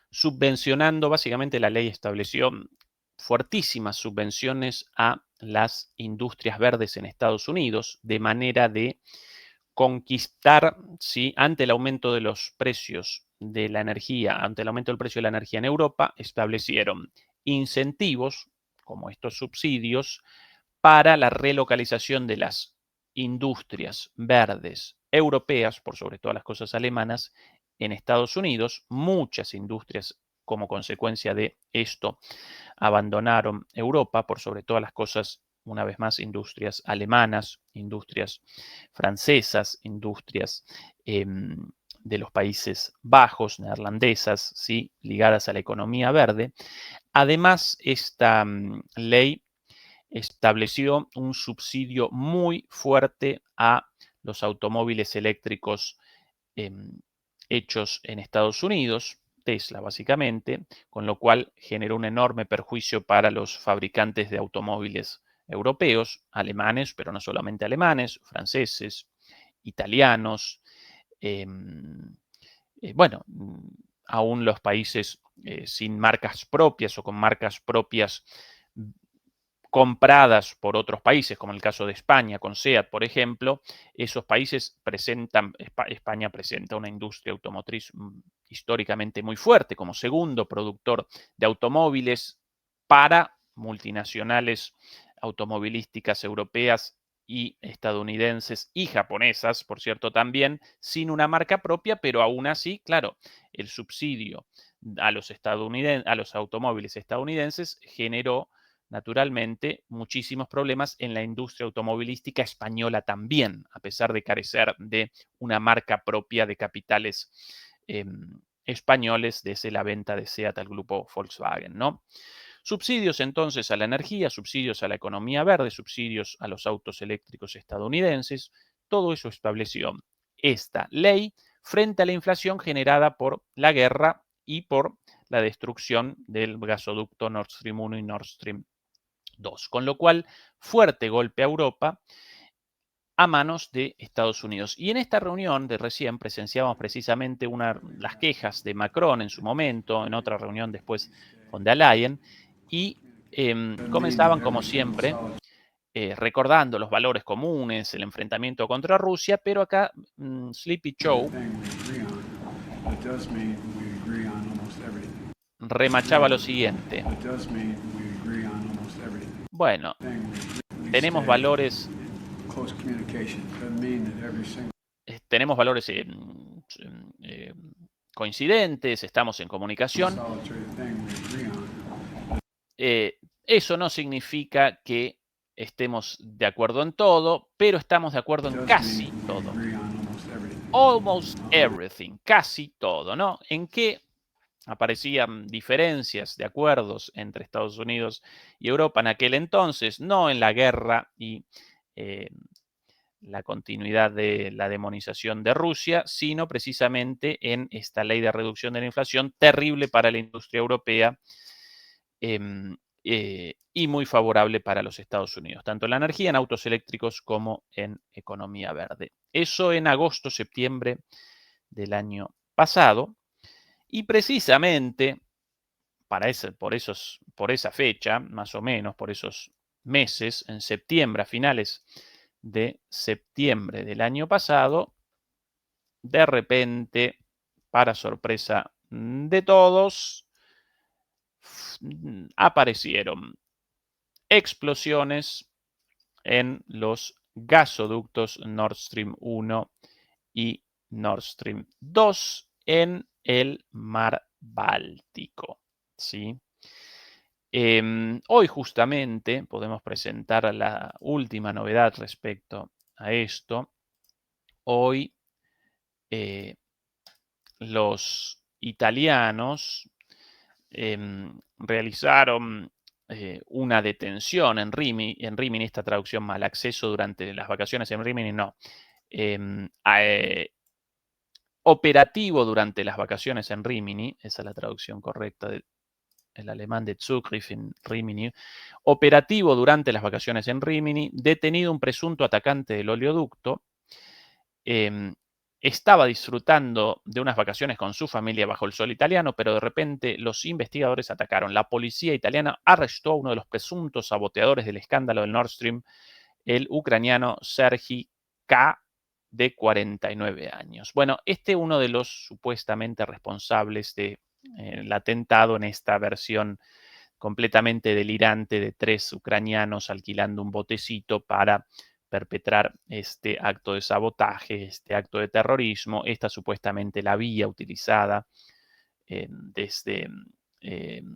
subvencionando, básicamente la ley estableció fuertísimas subvenciones a las industrias verdes en Estados Unidos, de manera de conquistar, ¿sí?, ante el aumento de los precios de la energía, ante el aumento del precio de la energía en Europa, establecieron incentivos, como estos subsidios, para la relocalización de las industrias verdes europeas, por sobre todas las cosas alemanas, en Estados Unidos. Muchas industrias, como consecuencia de esto, abandonaron Europa, por sobre todas las cosas, una vez más, industrias alemanas, industrias francesas, industrias de los Países Bajos, neerlandesas, ¿sí?, ligadas a la economía verde. Además, esta ley estableció un subsidio muy fuerte a los automóviles eléctricos hechos en Estados Unidos, Tesla básicamente, con lo cual generó un enorme perjuicio para los fabricantes de automóviles europeos, alemanes, pero no solamente alemanes, franceses, italianos, bueno, aún los países sin marcas propias o con marcas propias compradas por otros países, como el caso de España con SEAT, por ejemplo, esos países presentan, España presenta una industria automotriz históricamente muy fuerte, como segundo productor de automóviles para multinacionales automovilísticas europeas y estadounidenses y japonesas, por cierto, también, sin una marca propia, pero aún así, claro, el subsidio a los automóviles estadounidenses generó naturalmente muchísimos problemas en la industria automovilística española también, a pesar de carecer de una marca propia de capitales españoles desde la venta de SEAT al grupo Volkswagen, ¿no? Subsidios entonces a la energía, subsidios a la economía verde, subsidios a los autos eléctricos estadounidenses, todo eso estableció esta ley frente a la inflación generada por la guerra y por la destrucción del gasoducto Nord Stream 1 y Nord Stream 2, con lo cual fuerte golpe a Europa a manos de Estados Unidos. Y en esta reunión de recién presenciamos precisamente las quejas de Macron en su momento, en otra reunión después von der Leyen, y comenzaban como siempre recordando los valores comunes, el enfrentamiento contra Rusia, pero acá Sleepy Joe remachaba lo siguiente. Bueno, tenemos valores coincidentes, estamos en comunicación. Eso no significa que estemos de acuerdo en todo, pero estamos de acuerdo en casi todo. Almost everything, casi todo, ¿no? ¿En qué aparecían diferencias de acuerdos entre Estados Unidos y Europa en aquel entonces? No en la guerra y la continuidad de la demonización de Rusia, sino precisamente en esta ley de reducción de la inflación terrible para la industria europea y muy favorable para los Estados Unidos, tanto en la energía, en autos eléctricos, como en economía verde. Eso en agosto, septiembre del año pasado, y precisamente por esa fecha, más o menos, por esos meses, en septiembre, a finales de septiembre del año pasado, de repente, para sorpresa de todos, aparecieron explosiones en los gasoductos Nord Stream 1 y Nord Stream 2 en el mar Báltico, ¿sí? Hoy justamente podemos presentar la última novedad respecto a esto. Hoy los italianos realizaron una detención en Rimini, esta traducción mal, acceso durante las vacaciones en Rimini, no. Operativo durante las vacaciones en Rimini, esa es la traducción correcta del alemán de Zugriff en Rimini. Operativo durante las vacaciones en Rimini, detenido un presunto atacante del oleoducto. Estaba disfrutando de unas vacaciones con su familia bajo el sol italiano, pero de repente los investigadores atacaron. La policía italiana arrestó a uno de los presuntos saboteadores del escándalo del Nord Stream, el ucraniano Sergei K., de 49 años. Bueno, uno de los supuestamente responsables del atentado en esta versión completamente delirante de 3 ucranianos alquilando un botecito para perpetrar este acto de sabotaje, este acto de terrorismo, esta supuestamente la vía utilizada desde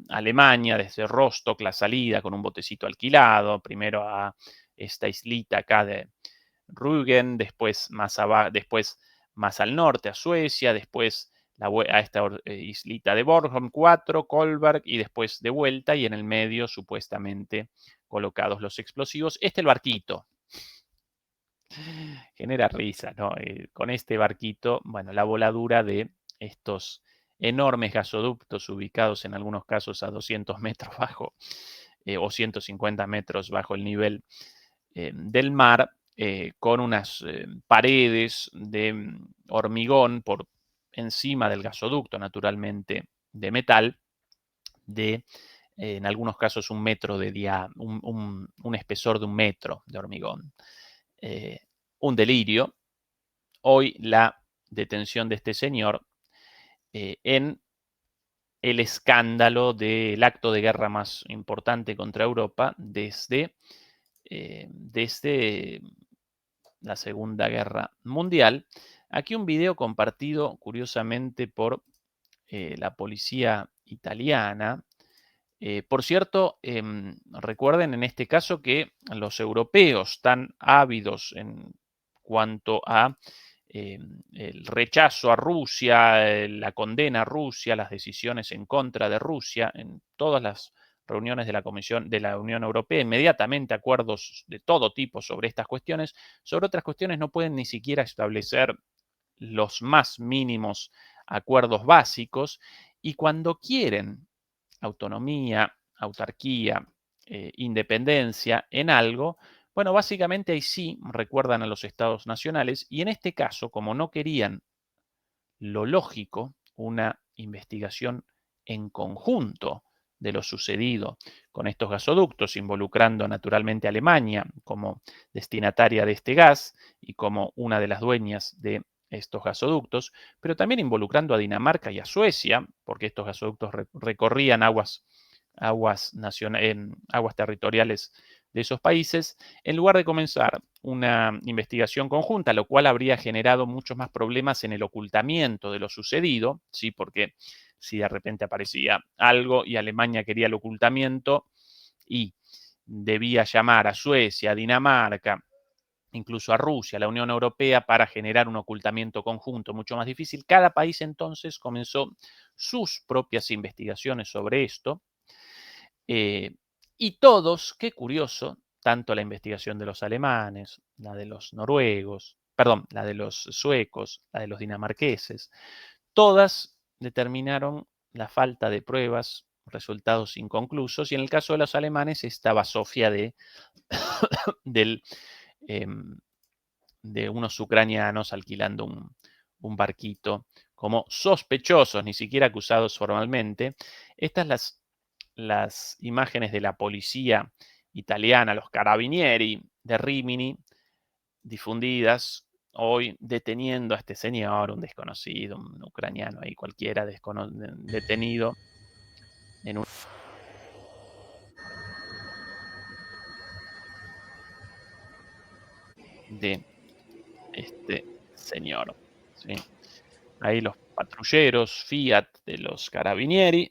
Alemania, desde Rostock, la salida con un botecito alquilado, primero a esta islita acá de Rügen, después más al norte a Suecia, después a esta islita de Bornholm 4, Kolberg, y después de vuelta, y en el medio supuestamente colocados los explosivos. El barquito. Genera risa, ¿no? Con este barquito, bueno, la voladura de estos enormes gasoductos ubicados en algunos casos a 200 metros bajo o 150 metros bajo el nivel del mar, con unas paredes de hormigón por encima del gasoducto, naturalmente de metal, de en algunos casos un metro de un espesor de 1 metro de hormigón. Un delirio. Hoy la detención de este señor en el escándalo del acto de guerra más importante contra Europa desde la Segunda Guerra Mundial. Aquí un video compartido curiosamente por la policía italiana. Por cierto, recuerden en este caso que los europeos tan ávidos en cuanto a el rechazo a Rusia, la condena a Rusia, las decisiones en contra de Rusia, en todas las reuniones de la Comisión de la Unión Europea, inmediatamente acuerdos de todo tipo sobre estas cuestiones. Sobre otras cuestiones no pueden ni siquiera establecer los más mínimos acuerdos básicos, y cuando quieren autonomía, autarquía, independencia en algo, bueno, básicamente ahí sí recuerdan a los estados nacionales, y en este caso, como no querían lo lógico, una investigación en conjunto de lo sucedido con estos gasoductos, involucrando naturalmente a Alemania como destinataria de este gas y como una de las dueñas de estos gasoductos, pero también involucrando a Dinamarca y a Suecia, porque estos gasoductos recorrían aguas territoriales de esos países, en lugar de comenzar una investigación conjunta, lo cual habría generado muchos más problemas en el ocultamiento de lo sucedido, ¿sí? Porque si de repente aparecía algo y Alemania quería el ocultamiento y debía llamar a Suecia, a Dinamarca, incluso a Rusia, a la Unión Europea, para generar un ocultamiento conjunto mucho más difícil, cada país entonces comenzó sus propias investigaciones sobre esto. Y todos, qué curioso, tanto la investigación de los alemanes, la de los noruegos, perdón, la de los suecos, la de los dinamarqueses, todas determinaron la falta de pruebas, resultados inconclusos, y en el caso de los alemanes estaba Sofía de unos ucranianos alquilando un barquito como sospechosos, ni siquiera acusados formalmente. Estas las imágenes de la policía italiana, los carabinieri de Rimini, difundidas hoy, deteniendo a este señor, un desconocido, un ucraniano ahí cualquiera, detenido en un... de este señor, ¿sí? Ahí los patrulleros Fiat de los carabinieri.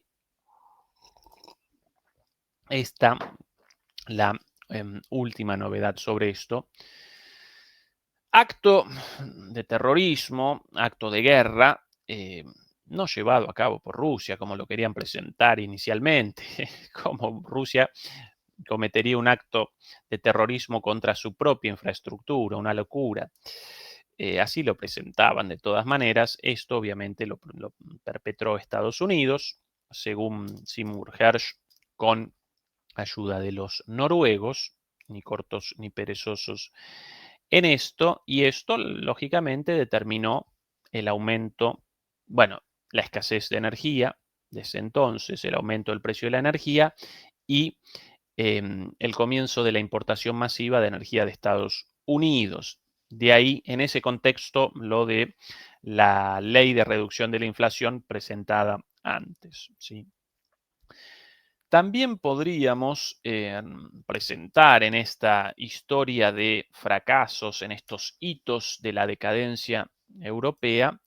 Esta la última novedad sobre esto. Acto de terrorismo, acto de guerra, no llevado a cabo por Rusia, como lo querían presentar inicialmente, como Rusia cometería un acto de terrorismo contra su propia infraestructura, una locura. Así lo presentaban de todas maneras. Esto obviamente lo perpetró Estados Unidos, según Seymour Hersh, con ayuda de los noruegos, ni cortos ni perezosos en esto, y esto lógicamente determinó el aumento, bueno, la escasez de energía desde entonces, el aumento del precio de la energía y el comienzo de la importación masiva de energía de Estados Unidos. De ahí, en ese contexto, lo de la ley de reducción de la inflación presentada antes, ¿sí? También podríamos presentar en esta historia de fracasos, en estos hitos de la decadencia europea,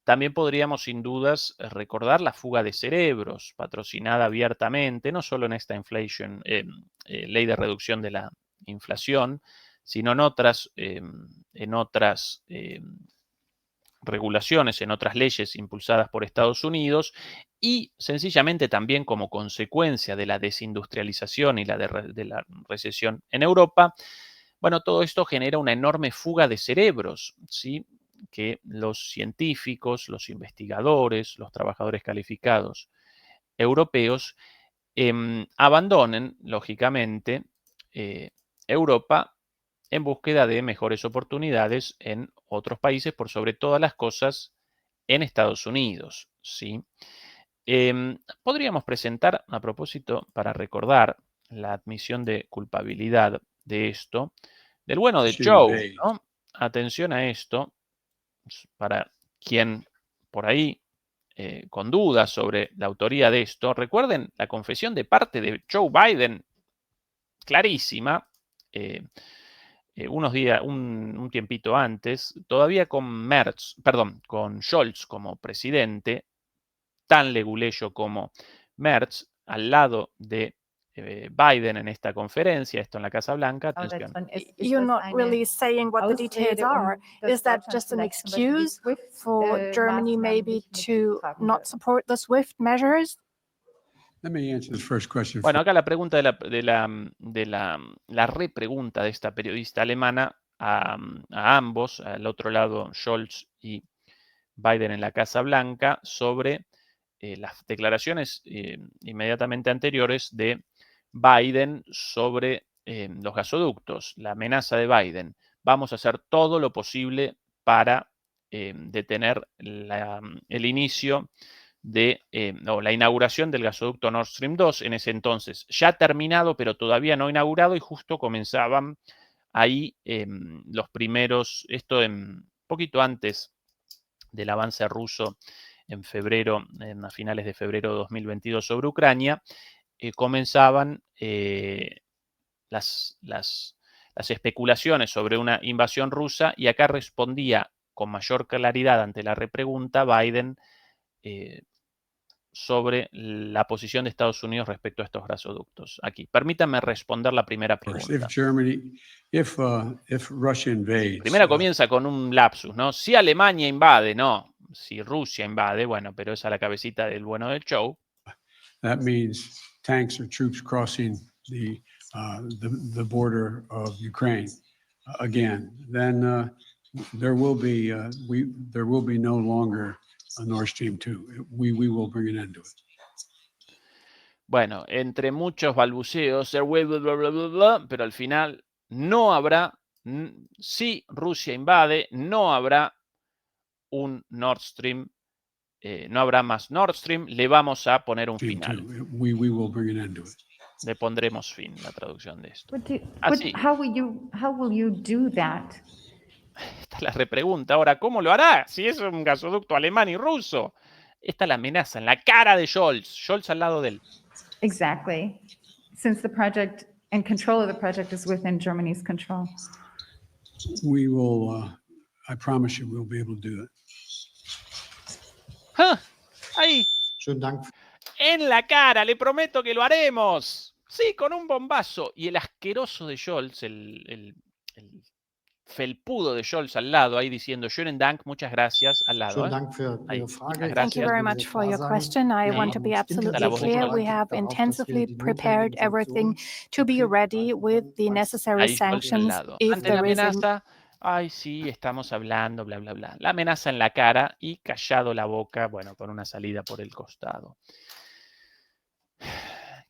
también podríamos sin dudas recordar la fuga de cerebros, patrocinada abiertamente, no solo en esta ley de reducción de la inflación, sino en otras regulaciones, en otras leyes impulsadas por Estados Unidos y sencillamente también como consecuencia de la desindustrialización y de la recesión en Europa. Bueno, todo esto genera una enorme fuga de cerebros, ¿sí? Que los científicos, los investigadores, los trabajadores calificados europeos abandonen, lógicamente, Europa en búsqueda de mejores oportunidades en otros países, por sobre todas las cosas en Estados Unidos, ¿sí? Podríamos presentar, a propósito, para recordar la admisión de culpabilidad de esto, del bueno de Joe, ¿no? Atención a esto, para quien por ahí con dudas sobre la autoría de esto, recuerden la confesión de parte de Joe Biden, clarísima, unos días, un tiempito antes, todavía con con Scholz como presidente, tan leguleyo como Merz, al lado de Biden en esta conferencia, esto en la Casa Blanca, atención. You're not really saying what the details are. Is that just an excuse for Germany maybe to not support the SWIFT measures? Let me answer the first question. Bueno, acá la pregunta la repregunta de esta periodista alemana a ambos, al otro lado Scholz y Biden en la Casa Blanca, sobre las declaraciones inmediatamente anteriores de Biden sobre los gasoductos, la amenaza de Biden. Vamos a hacer todo lo posible para detener el inicio de la inauguración del gasoducto Nord Stream 2, en ese entonces ya terminado, pero todavía no inaugurado, y justo comenzaban ahí los primeros, esto poquito antes del avance ruso en febrero, a finales de febrero de 2022 sobre Ucrania, comenzaban las especulaciones sobre una invasión rusa, y acá respondía con mayor claridad ante la repregunta Biden sobre la posición de Estados Unidos respecto a estos gasoductos. Aquí, permítanme responder la primera pregunta. Primero comienza con un lapsus, ¿no? Si Alemania invade, no. Si Rusia invade, bueno, pero esa es la cabecita del bueno del show. That means tanks or troops crossing the border of Ukraine again. Then there will be no longer a Nord Stream 2. We will bring an end to it. Bueno, entre muchos balbuceos, pero al final no habrá, si Rusia invade, no habrá un Nord Stream, no habrá más Nord Stream, le vamos a poner un final. We will bring an end to it. Le pondremos fin, la traducción de esto. How will you do that? Esta es la repregunta. Ahora, ¿cómo lo hará? Si es un gasoducto alemán y ruso. Esta es la amenaza en la cara de Scholz. Scholz al lado de él. Exactly. Since the project and control of the project is within Germany's control. We will, I promise you, we'll be able to do it. Ahí. En la cara, le prometo que lo haremos. Sí, con un bombazo. Y el asqueroso de Scholz, el felpudo de Scholz al lado, ahí diciendo schönen Dank, muchas gracias, al lado. Schönen Dank für Ahí, Ihre muchas Frage. Thank you gracias. very Danke much für for diese your Wahrsagen. question. I Wir want Sí. to haben be uns absolutely La voz de clear. Scholz. We have darauf, dass wir intensively die prepared notwendigen everything Sanktionen to be konkret ready ergreifen with können, the falls necessary Ahí Scholz al sanctions lado. if Ante la there is a amenaza, ay, sí, estamos hablando, bla, bla, bla. La amenaza en la cara y callado la boca, bueno, con una salida por el costado.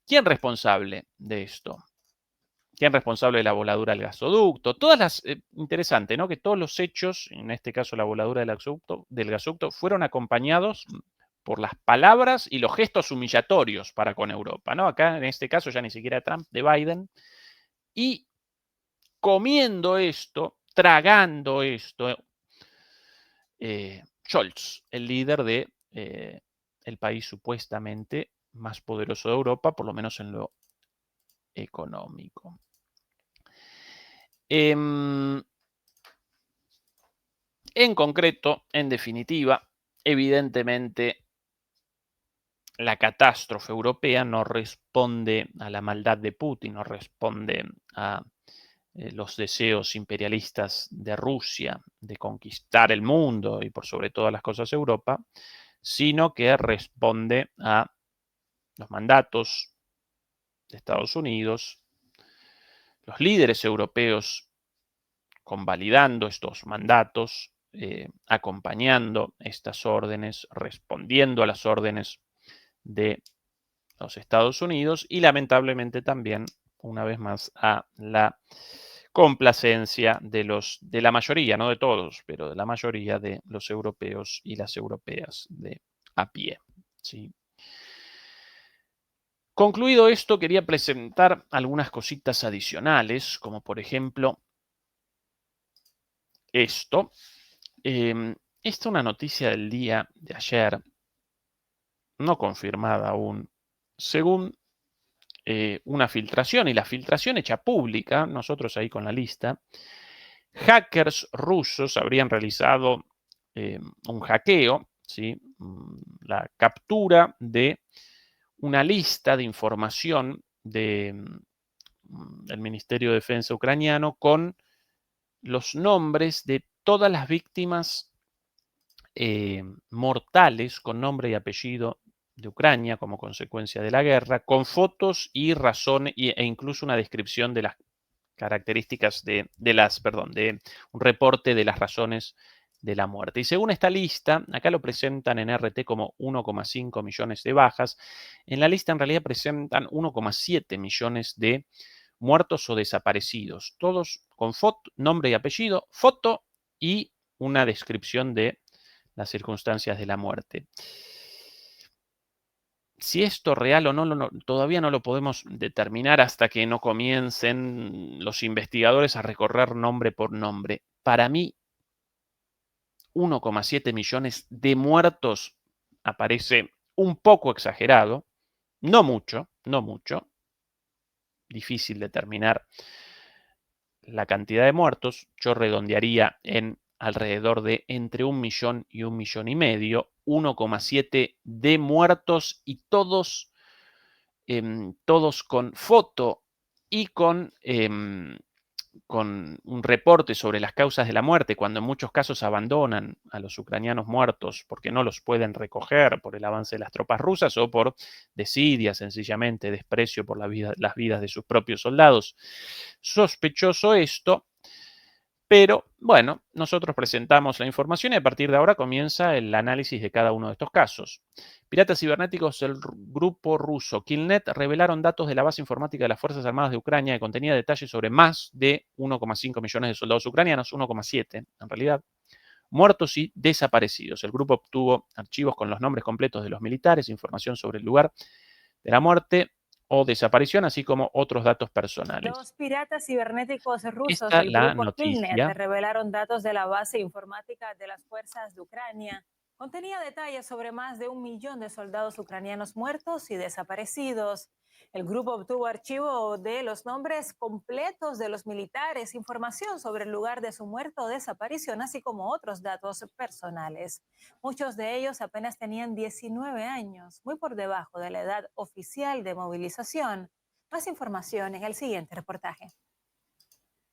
¿Quién responsable de esto? ¿Quién responsable de la voladura del gasoducto? Todas las, interesante, ¿no? Que todos los hechos, en este caso la voladura del gasoducto, fueron acompañados por las palabras y los gestos humillatorios para con Europa, ¿no? Acá, en este caso, ya ni siquiera Trump, de Biden. Y comiendo esto, tragando esto, Scholz, el líder de el país supuestamente más poderoso de Europa, por lo menos en lo económico. En concreto, en definitiva, evidentemente, la catástrofe europea no responde a la maldad de Putin, no responde a los deseos imperialistas de Rusia de conquistar el mundo y por sobre todas las cosas Europa, sino que responde a los mandatos de Estados Unidos, los líderes europeos convalidando estos mandatos, acompañando estas órdenes, respondiendo a las órdenes de los Estados Unidos y lamentablemente también, una vez más, a la complacencia de la mayoría, no de todos, pero de la mayoría de los europeos y las europeas de a pie. ¿Sí? Concluido esto, quería presentar algunas cositas adicionales, como por ejemplo esto. Esta es una noticia del día de ayer, no confirmada aún, según una filtración, y la filtración hecha pública, nosotros ahí con la lista, hackers rusos habrían realizado un hackeo, ¿sí? La captura de una lista de información del Ministerio de Defensa ucraniano con los nombres de todas las víctimas mortales con nombre y apellido de Ucrania como consecuencia de la guerra, con fotos y razones e incluso una descripción de las características de un reporte de las razones de la muerte. Y según esta lista, acá lo presentan en RT como 1,5 millones de bajas, en la lista en realidad presentan 1,7 millones de muertos o desaparecidos, todos con foto, nombre y apellido, foto y una descripción de las circunstancias de la muerte. Si esto es real o no, todavía no lo podemos determinar hasta que no comiencen los investigadores a recorrer nombre por nombre. Para mí, 1,7 millones de muertos aparece un poco exagerado, no mucho, difícil determinar la cantidad de muertos, yo redondearía en alrededor de entre 1 millón y 1,5 millones, 1,7 de muertos y todos con foto y con un reporte sobre las causas de la muerte, cuando en muchos casos abandonan a los ucranianos muertos porque no los pueden recoger por el avance de las tropas rusas o por desidia, sencillamente desprecio por las vidas de sus propios soldados. Sospechoso esto, pero bueno, nosotros presentamos la información y a partir de ahora comienza el análisis de cada uno de estos casos. Piratas cibernéticos del grupo ruso Killnet revelaron datos de la base informática de las Fuerzas Armadas de Ucrania que contenía detalles sobre más de 1,5 millones de soldados ucranianos, 1,7 en realidad, muertos y desaparecidos. El grupo obtuvo archivos con los nombres completos de los militares, información sobre el lugar de la muerte o desaparición, así como otros datos personales. Los piratas cibernéticos rusos Esta del la grupo Killnet noticia. revelaron datos de la base informática de las fuerzas de Ucrania. Contenía detalles sobre más de 1 millón de soldados ucranianos muertos y desaparecidos. El grupo obtuvo archivo de los nombres completos de los militares, información sobre el lugar de su muerte o desaparición, así como otros datos personales. Muchos de ellos apenas tenían 19 años, muy por debajo de la edad oficial de movilización. Más información en el siguiente reportaje.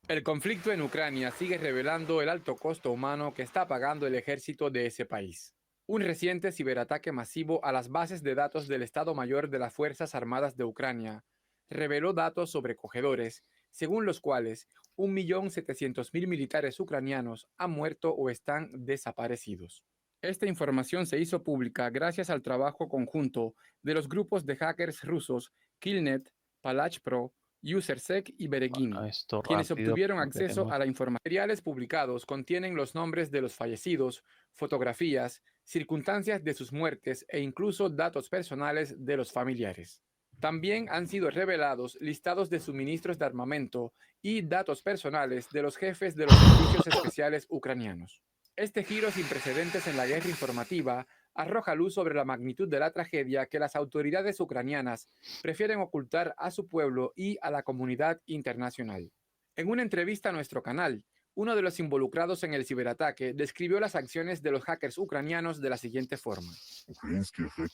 El conflicto en Ucrania sigue revelando el alto costo humano que está pagando el ejército de ese país. Un reciente ciberataque masivo a las bases de datos del Estado Mayor de las Fuerzas Armadas de Ucrania reveló datos sobrecogedores, según los cuales 1.700.000 militares ucranianos han muerto o están desaparecidos. Esta información se hizo pública gracias al trabajo conjunto de los grupos de hackers rusos Killnet, PalachPro, UserSec y Beregini, Bueno, esto quienes rápido, obtuvieron porque acceso tenemos- a la información. Materiales publicados contienen los nombres de los fallecidos, fotografías, circunstancias de sus muertes e incluso datos personales de los familiares. También han sido revelados listados de suministros de armamento y datos personales de los jefes de los servicios especiales ucranianos. Este giro sin precedentes en la guerra informativa arroja luz sobre la magnitud de la tragedia que las autoridades ucranianas prefieren ocultar a su pueblo y a la comunidad internacional. En una entrevista a nuestro canal, uno de los involucrados en el ciberataque describió las acciones de los hackers ucranianos de la siguiente forma.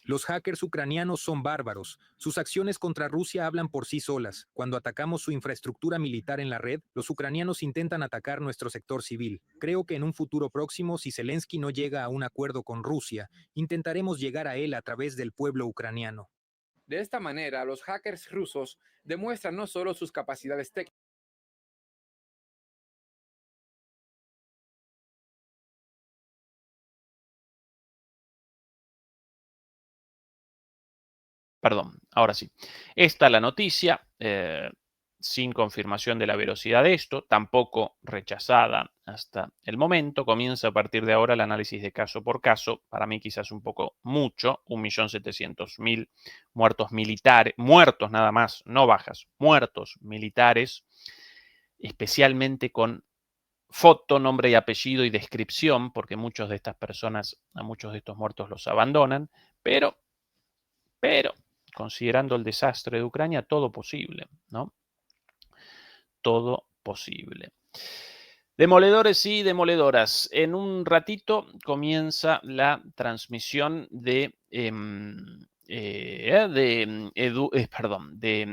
Los hackers ucranianos son bárbaros. Sus acciones contra Rusia hablan por sí solas. Cuando atacamos su infraestructura militar en la red, los ucranianos intentan atacar nuestro sector civil. Creo que en un futuro próximo, si Zelensky no llega a un acuerdo con Rusia, intentaremos llegar a él a través del pueblo ucraniano. De esta manera, los hackers rusos demuestran no solo sus capacidades técnicas, Perdón, ahora sí. Esta es la noticia, sin confirmación de la veracidad de esto, tampoco rechazada hasta el momento. Comienza a partir de ahora el análisis de caso por caso. Para mí quizás un poco mucho, 1.700.000 muertos militares, muertos nada más, no bajas, muertos militares, especialmente con foto, nombre y apellido y descripción, porque muchas de estas personas, a muchos de estos muertos los abandonan, pero considerando el desastre de Ucrania, todo posible, ¿no? Todo posible. Demoledores y demoledoras. En un ratito comienza la transmisión de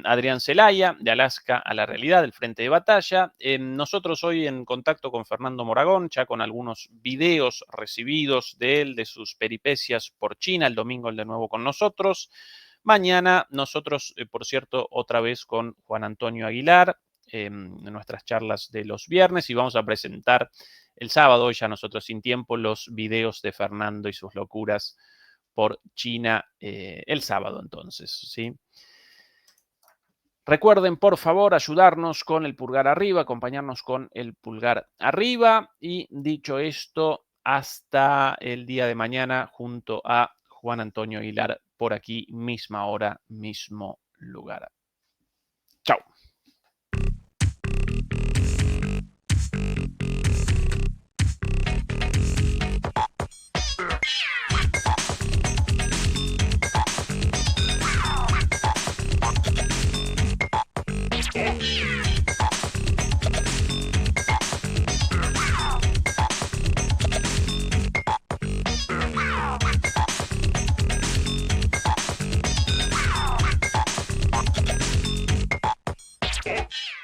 Adrián Celaya, de Alaska a la realidad, del frente de batalla. Nosotros hoy en contacto con Fernando Moragón, ya con algunos videos recibidos de él, de sus peripecias por China. El domingo el de nuevo con nosotros. Mañana nosotros, por cierto, otra vez con Juan Antonio Aguilar, en nuestras charlas de los viernes, y vamos a presentar el sábado, ya nosotros sin tiempo, los videos de Fernando y sus locuras por China el sábado entonces, ¿sí? Recuerden, por favor, ayudarnos con el pulgar arriba, acompañarnos con el pulgar arriba, y dicho esto, hasta el día de mañana junto a Juan Antonio Aguilar por aquí, misma hora, mismo lugar. Chao. Okay.